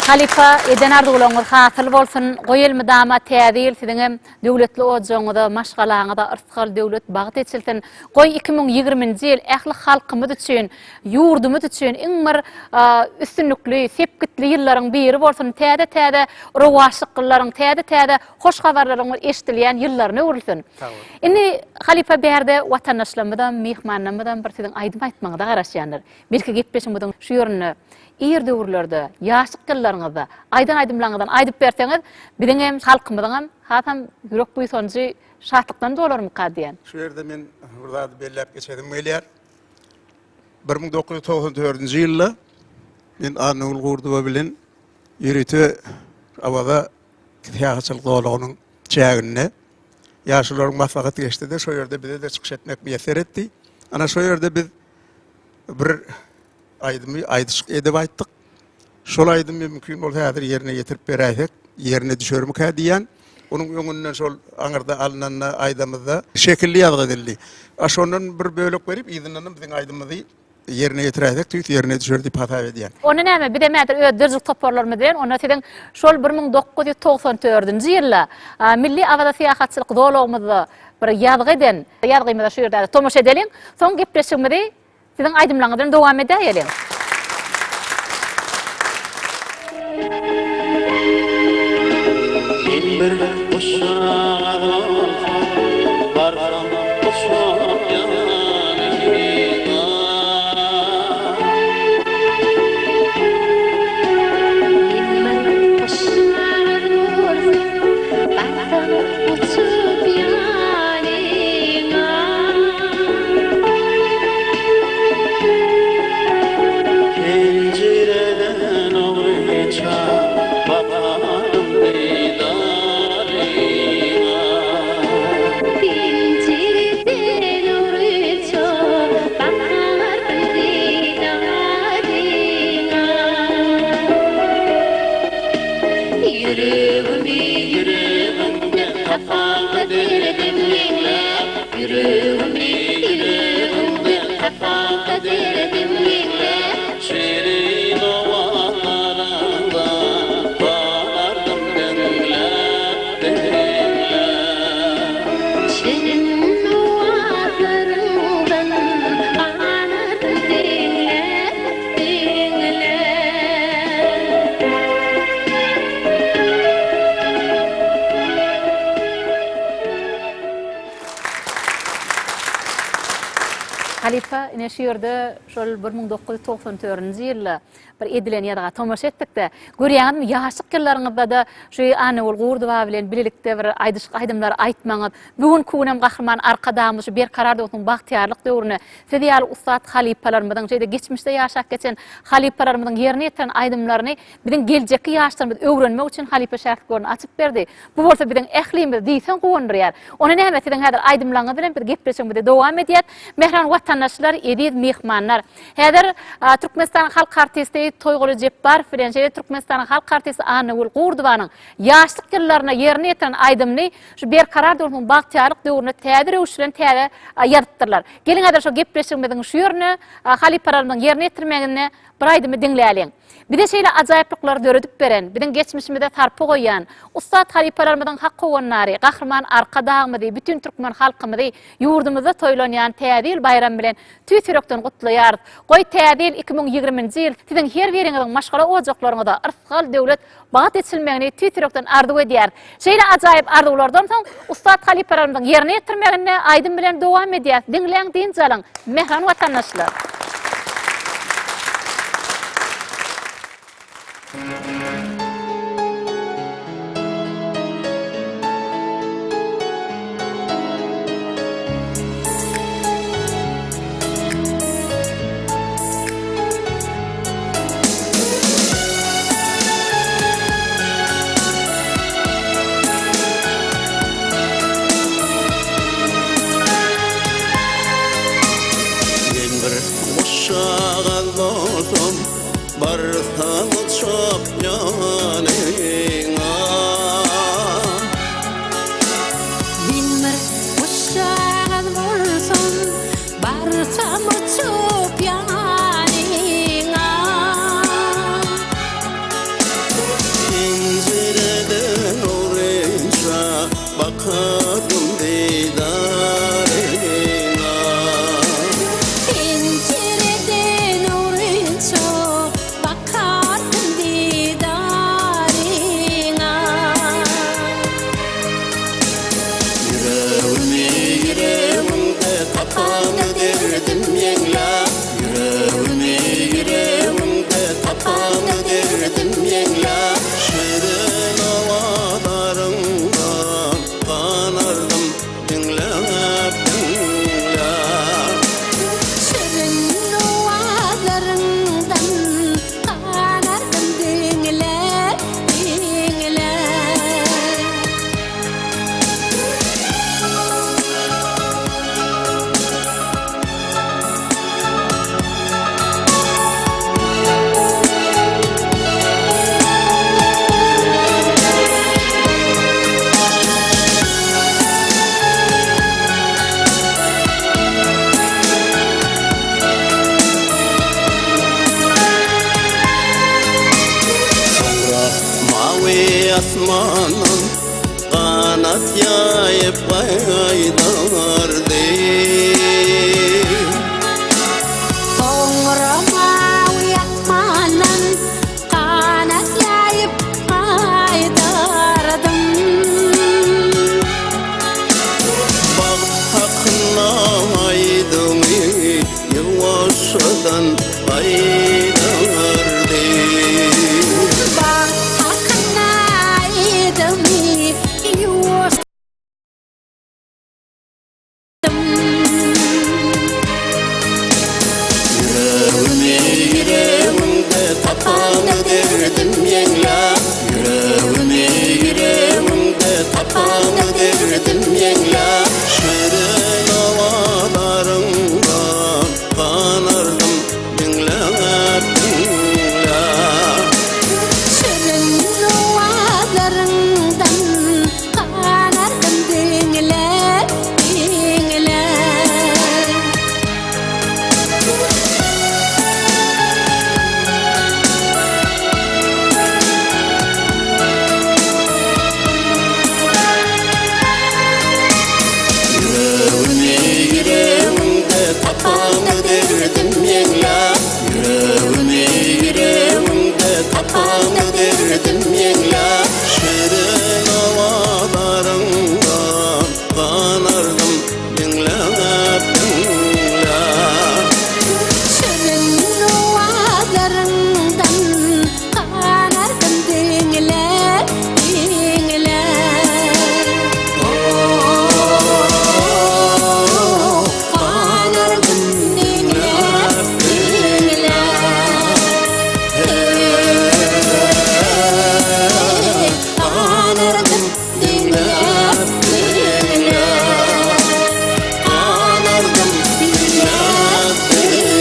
Halifa eden arzuwlaňyz hasyl bolsun, goýulmy dama täzil siziň döwletli ojaňyzda, maşgalaňyzda ırskal döwlet bagyt etsilsin. Goý 2020-nji ýyl ähli halkymyz üçin, ýurdumyz üçin iň bir üstünlikli, sepkitli ýyllaryň biri bolsun. Täze rowaşlyklaryň, täze hoş habarlaryň eşdilýän ýyllaryny öwrülsin. Indi Halifa berde watandaşlarymyzdan, mehmanlarymyzdan bir siziň aýdym aýtmagyda garaşýanlar. Belki gepleşmeden şu ýörüne ýer döwürlerde, ýaşlyk ýyllaryňyzda aýdym-aýdymlaňyzdan aýdyp berseňiz, biziň hem halkymyzyň hem hatam ýürek buýsanjy şatlykdan dolarmy diýen. Şu ýerde men burada belläp geçedim meýler. 1994-nji ýylda men Anul Gurduba bilen ýürüti awada täýärçilik dolagynyň çägine ýaşlaryň maslahat geçdi-de şo ýerde bize de çykyş etmek meýser etdi. Ana şo ýerde biz bir aýdyşyk edip aýtdyk. Şol aýdymy mümkin bolsa häzir ýerine ýetirip beräýsek, ýerine düşürmük diýen. Onuň öňünden şol aňyrda alynan aýdymyzda şekilli ýazgy edildi. Aşondan bir bölek berip ýygynyň biziň aýdymyzy ýerine ýetiräsek, tüýt ýerine düşür diýip hata edýän. Onu näme bir demädir ödürjük toparlarmy diýen, ona siziň şol 1994-nji ýylda milli awada syýahatçylyk dolagymyzda bir ýazgy eden, ýazgymyzda şu ýerde tomoş edeliň, soň gepleşigimizi siziň aýdymlaňyzdan dowam edäýeliň. Bir uşağı barsam uşak yanına pencereden oğruça bakarım yüreğimde kafamda derdim yinler, yüreğimde kafamda derdim yinler, şirin ovalarında bağlardım dönler, dönler. Şirin ovalarından ağlardım dinler, dinler. Halifa ine şu ýerde şol 1994-nji ýylda bir edilen ýerge tomoş etdik-de, görýäňizmi ýaşlyk ýyllaryňyzda da şu Anul Gurduba bilen birlikde bir aýdymlar aýtmaňyz, bugun kunem Gahrman Arkadağymyz bir kararda otuň bagtyarlyk döwrüne siz ýaly ustad halipalarymyzyň şeýde geçmişde ýaşap geçen halipalarymyzyň ýerine ýeten aýdymlaryny biziň geljekki ýaşlarymyz öwrenmek üçin halipa şähertlerini açyp berdi. Bu bolsa biziň ählimiz diýsen gowandyrýar. Onu näme siziň häzir aýdymlaňyz bilen bir gepleşigimizde dowam edýär. Mehran watandaşlar, edip mehmanlar. Häzir Türkmenistan halk artisti Toýgoly Jepbar bilen şeýle Türkmenistan halk artisti Anul Gurdubanyň ýaşlyk ýyllaryna ýerine ýeten aýdymny şu berkarar döwrüň bagtyarlyk döwrüne täze uşulan täze ýarypdyrlar. Gelin häzir şu gepleşigimiziň şu ýerine halipalarymyň ýerine ýetirmegine bir aýdymy dinläýäliň. Bir de şeýle ajaýyplyklar döredip beren, biziň geçmişimizde tarpy goýan ustad halipalarymyzyň hak gowanlary, Gahrman Arkadağymyzy, bütün Türkmen halkymyzy ýurdumyzda toýlanýan täzil bayram bilen tüýsürekden gutlaýar. Goý täzil 2020-nji ýyl siziň her biriňiziň maşgala ojaklaryňyzda ırskal döwlet bagat etsilmegini tüýsürekden arzu edýär. Şeýle ajaýyp arzuwlardan soň ustad halipalarymyzyň ýerine ýetirmegine aýdym bilen dowam edýär. Dinleň diýjalaň, mehran watandaşlar. Uşağın oldum, barsam çok yanına. Bilmir uşağın olsun, barsam çok yanına. Pencereden oraya bakarım didarına. Pencereden oraya bakarım didarına. Yüreğimde kapanı derdim yenla. Yüreğimde kapanı derdim yenla. Şirin havalarından kanardım dinlep dinlep. Şirin ovalarından kanardım dinle, dinle. Sonra mavi asmanın kanat yayıp kaydardı. Sonra mavi asmanın kanat yayıp kaydardım. Bak hakkına aydımı yavaşadan kaydardı. Bak hakkına aydımı yuvasdım. Yüreğimde kapanı derdim yenla. Yüreğimde kapanı derdim yenla. Şirin havalarından kanardım dinlep dinlep. Şirin ovalarından kanardım dinle, dinle. Yüreğimde kapanı derdim yenla. Yüreğimde kapanı derdim yenla. Şirin havalarından kanardım dinlep dinlep. Şirin ovalarından kanardım dinle, dinle. Kanardım dinle, dinle. Kanardım dinle, dinle. Kanardım dinlep dinlep.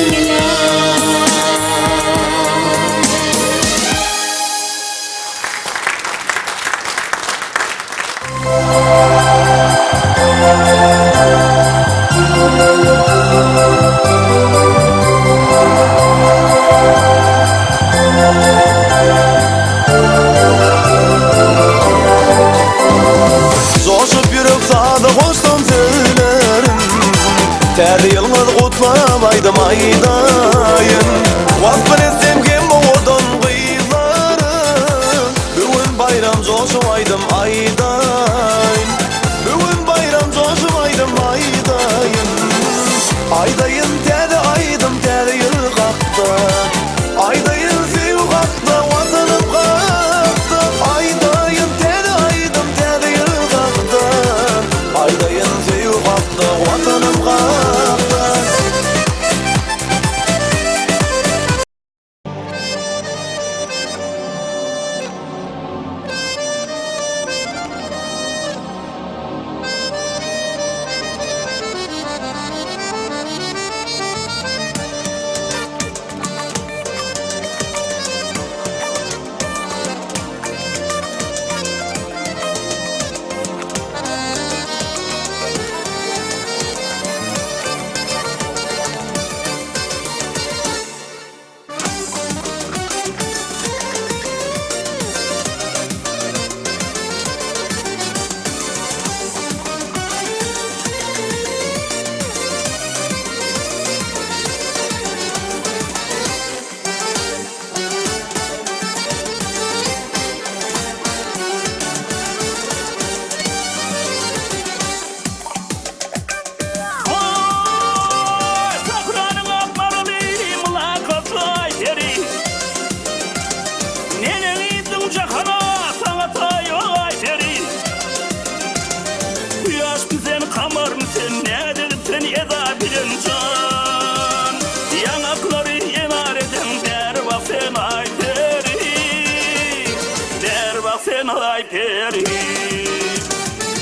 Coşup yürüp sağda koştum söylerim. Terli yılmaz kutlamaydım aydayın. Vasfın etsem kim oğudun kıylarım. Bugün bayram coşumaydım aydayın. Bugün bayram coşumaydım aydayın. Aydayın terli aydım terli yıl kalktı. Aydayın sev kalktı vatanım sen ay peri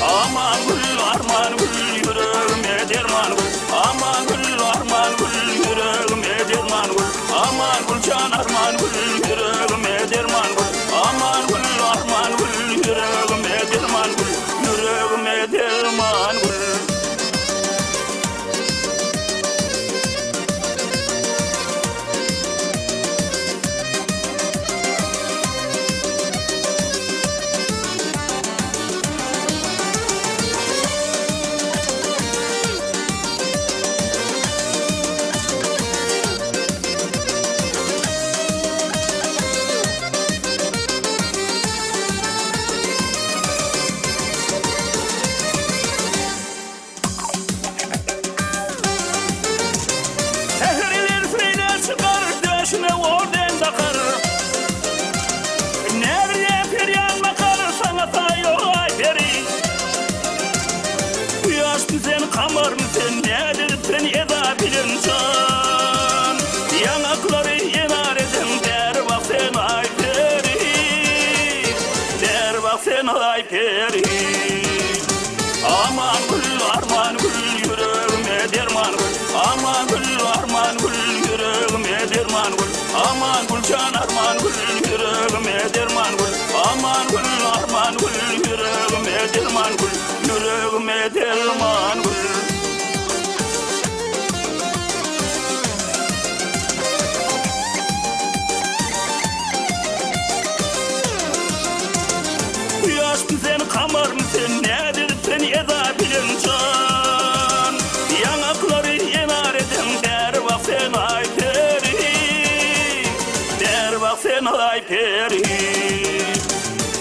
Aman gül arman gül yüreğime derman gül Aman gül arman gül yüreğime derman gül Aman gül can arman gül yüreğime derman gül Aman gül arman gül yüreğime derman gül Yüreğime derman gül Tehriler feyler çıkar, döşüne orden takar. Nereye feryan bakar, sana tayo ay peri. Yaş sen, kamar sen, nedir sen eda bilincan. Yanakları yenar edin, der bak sen ay peri. Der bak sen ay peri. Aman gül arman gül yüreğime derman gül Aman gül arman gül yüreğime derman gül Aman gül can arman gül yüreğime derman gül Aman gül arman gül yüreğime derman gül Yüreğime derman gül Yaş sen, kamar sen, nedir sen eda bilincan. Yanakları yenar edin, der bak sen ay peri. Der bak sen ay peri.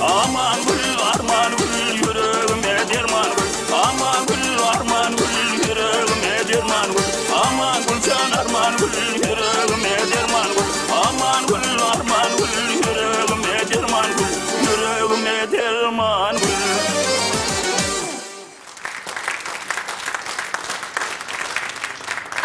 Aman gül arman gül yüreğime derman gül Aman gül arman gül yüreğime derman gül Aman gül can arman gül yüreğime derman gül Aman gül arman gül yüreğime derman gül Yüreğime derman gül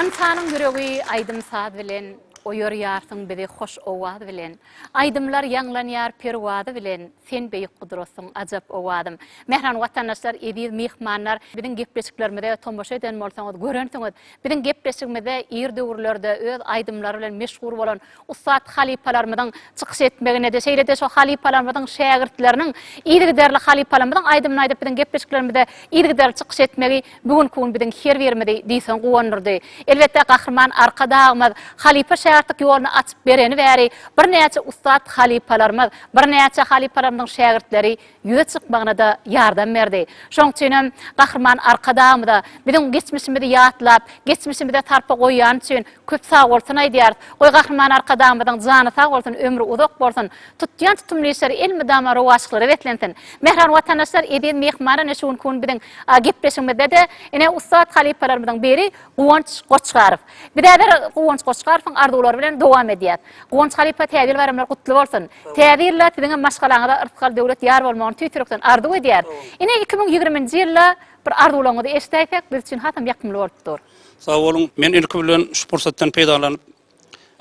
Ansanın yüreği aydım saat bilen, oyor yarsın bizi hoş ovadı bilen. Aydımlar yanlan yar pervadı bilen, sen beyik kudrosun acap ovadım. Mehran vatandaşlar, ediz mihmanlar, bizim gepleşiklerimizde tomboşa eden molsanız, görüntünüz, bizim gepleşikimizde, ir dövrlerde öz aydımlar bilen meşhur olan ustad halipalarımızın çıkış etmegine de, şeyle de şu halipalarımızın şagirtlerinin, iyidigiderli halipalarımızın aydımını aydıp bizim gepleşiklerimizde iyidigiderli çıkış etmegi, bugün kuğun bizim her vermedi, deysen kuğanırdı. Elbette kahraman arkadağımız, halipa şagirtlik yolunu açıp bereni veri, bir neçe ustad halipalarımız, bir neçe halipalarımızın şagirtleri yüze çıkmağına da yardım verdi. Şoň üçin kahraman arkadağımızda bizim geçmişimizi yatlap, geçmişimizi tarpa koyan üçün köp sağ olsun aýdýar. Oý kahraman arkadağımızın jany sağ bolsun, ömrü uzak bolsun. Tutýan tutumly işleri ilmi dama rowaçlyklara wetlensin. Mehran watandaşlar, edin mehmana şuň kun biziň gepleşigimizde de ene ustad halipalarymyzyň biri Guwanç Goçgarow. Biräder Guwanç Goçgarowyň arzuwlary bilen dowam edýär. Guwanç halipa täzir bayramlar gutly bolsun. Täzirler tiziň maşgalaňyza yrtkal döwlet ýar bolmagyny tüýtürekden arzuw edýär. Ine 2020-nji ýylda bir arzuwlaňyzy eşdäýsek biz üçin hatam ýakymly bolupdyr. Sağ olun. Men ilki bilen şu pursatdan peýdalanyp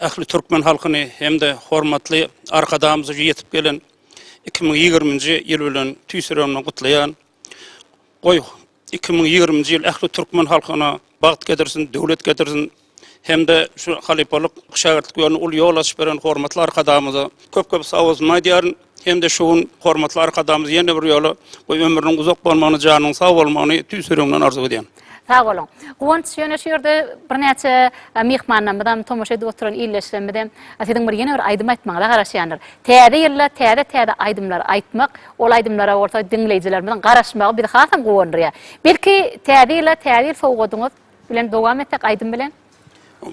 ähli türkmen halkyny hemde hormatly arkadamyzy ýetip gelen 2020-nji ýyl bilen tüýsüremden gutlaýan. Goý 2020-nji ýyl ähli türkmen halkyna bagyt getirsin, döwlet getirsin. Hemde şu halipalyk şagirtlik ýoluna ul ýol açyp beren hormatly arkadamyzy köp sağ olsun diýär. Hemde şuň hormatly arkadamyzy ýene bir ýola bu ömrüniň uzak bolmagyny, janyň sağ bolmagyny tüýsüremden arzuw edýän. Sağ olun. Guwanç ýöne şu ýerde bir näçe mehmanlarymyzdan tomosha edip oturan illeşlemede siziň bir ýene bir aýdym aýtmagyna garaşýandyr. Täze ýyllar, täze aýdymlar aýtmak, ol aýdymlara orta dinleýijilerimizden garaşmagy bir hasam gowandyr. Belki täze ýyllar, täze ýyl sowgadyňyz bilen dowam etsek aýdym bilen.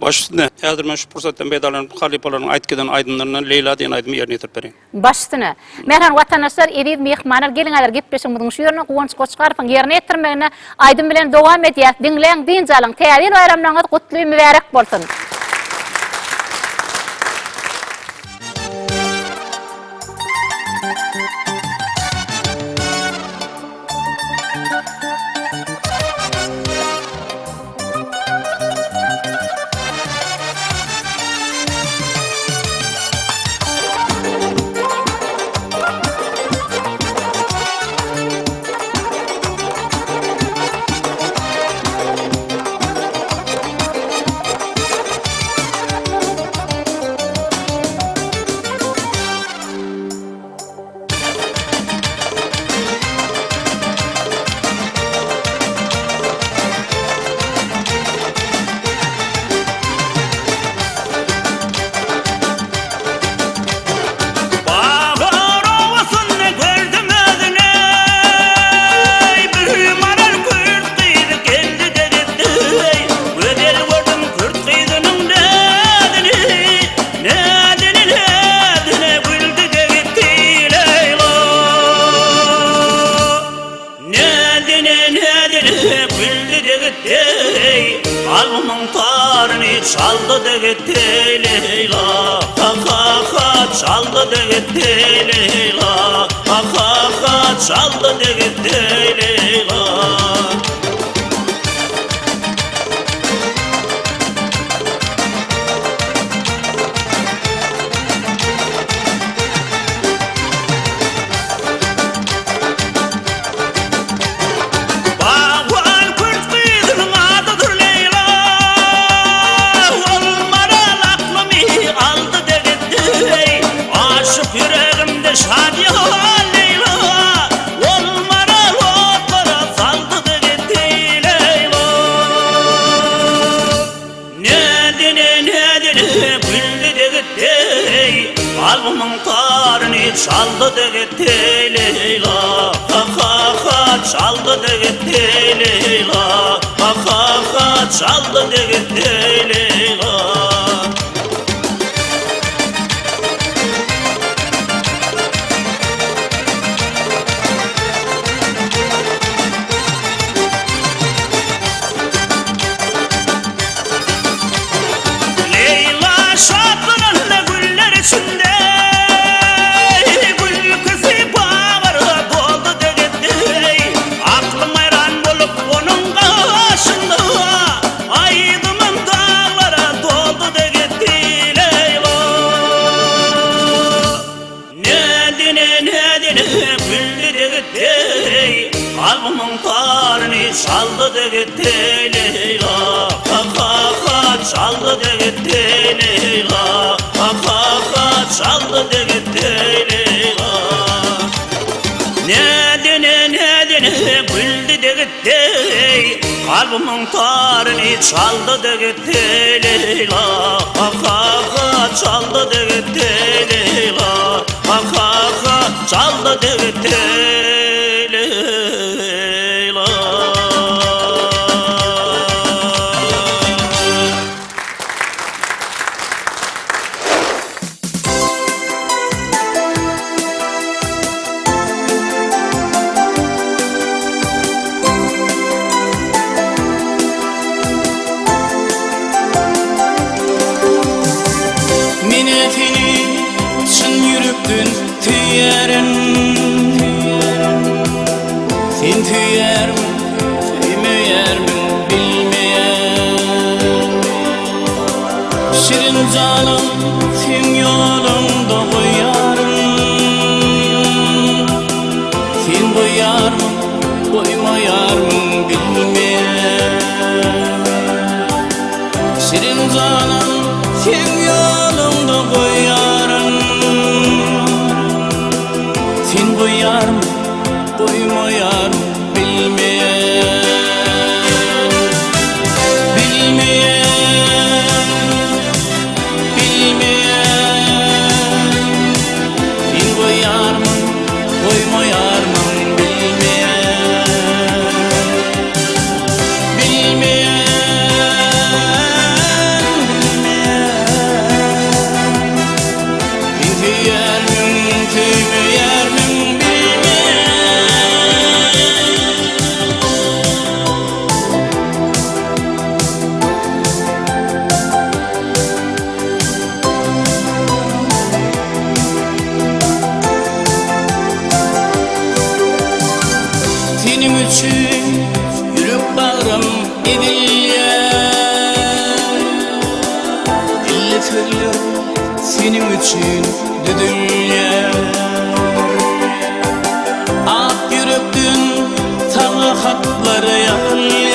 Başyna häzir men şu pursatdan beýdalanyp halipalaryň aýtgydan aýdymlaryny Leyla diýen aýdymy ýerine ýetirip berýän. Başyna. Mehran watandaşlar, ediz mehmanlar geliňler gepleşigimiziň şu ýerine Guwanç Goçgarowyň ýerine ýetirmegine aýdym bilen dowam edýär. Dinleň diýjalyň täze ýyl bayramlaryňyz gutly mübarek bolsun. çaldı da gitti Leyla. Ha ha ha çaldı da gitti Leyla. Ha ha ha çaldı da gitti Leyla. Şadiye Leyla, olmaral otlara saldı da gitti Leyla. Nedeni güldü de gitti, kalbimin tarını çaldı da gitti Leyla. Ha ha ha çaldı da gitti Leyla. Ha ha ha çaldı da gitti Leyla. Kalbimin tarını çaldı da gitti Leyla. Ha ha ha çaldı da gitti Leyla. Ha ha ha çaldı da gitti Leyla. Nedeni güldü de gitti, kalbimin tarını çaldı da gitti Leyla. Ha ha ha çaldı da gitti Leyla. Ha ha ha çaldı da gitti Leyla. Minetini çın yürekten tüyerim. Sen tüyer mi, tüymeyer mi bilmeyen. Şirin canım, sen yolunda koyarım. Sen koyar mı, koymayar mı bilmeyen. Şirin canım, sen yolunda koyarım. Sen koyar mı, koymayar mı bilmeyen. Bilmeyen, bilmeyen. Sen koyar mı, koymayar mı bilmeyen. Bilmeyen, tüyer mi, tüymeyer mi bilmeyen. Senin için yürüp bağrım edilyen. Dille türlü senin için düdülyen. Ak yürekten sana hakları yazılyan.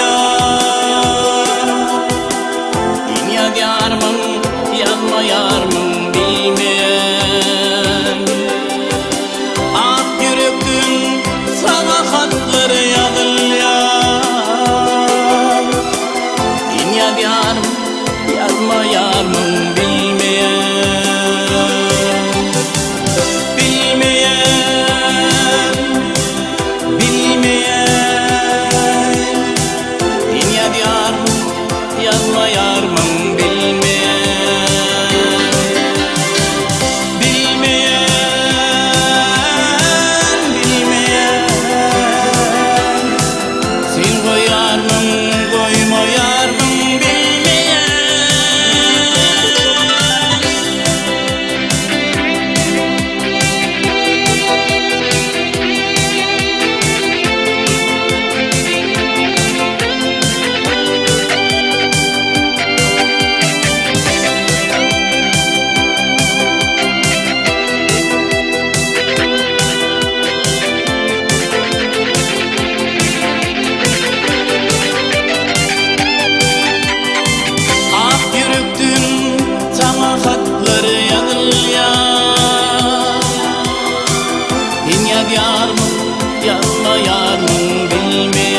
Dünya yarmın, yazma yarmın bilmeyen. Ak yürekten sana hakları yazılyan. Dünya yarmın, yazma yarmın bilmeyen. yazmayarmın, yazmayarmın bilmeyarmın.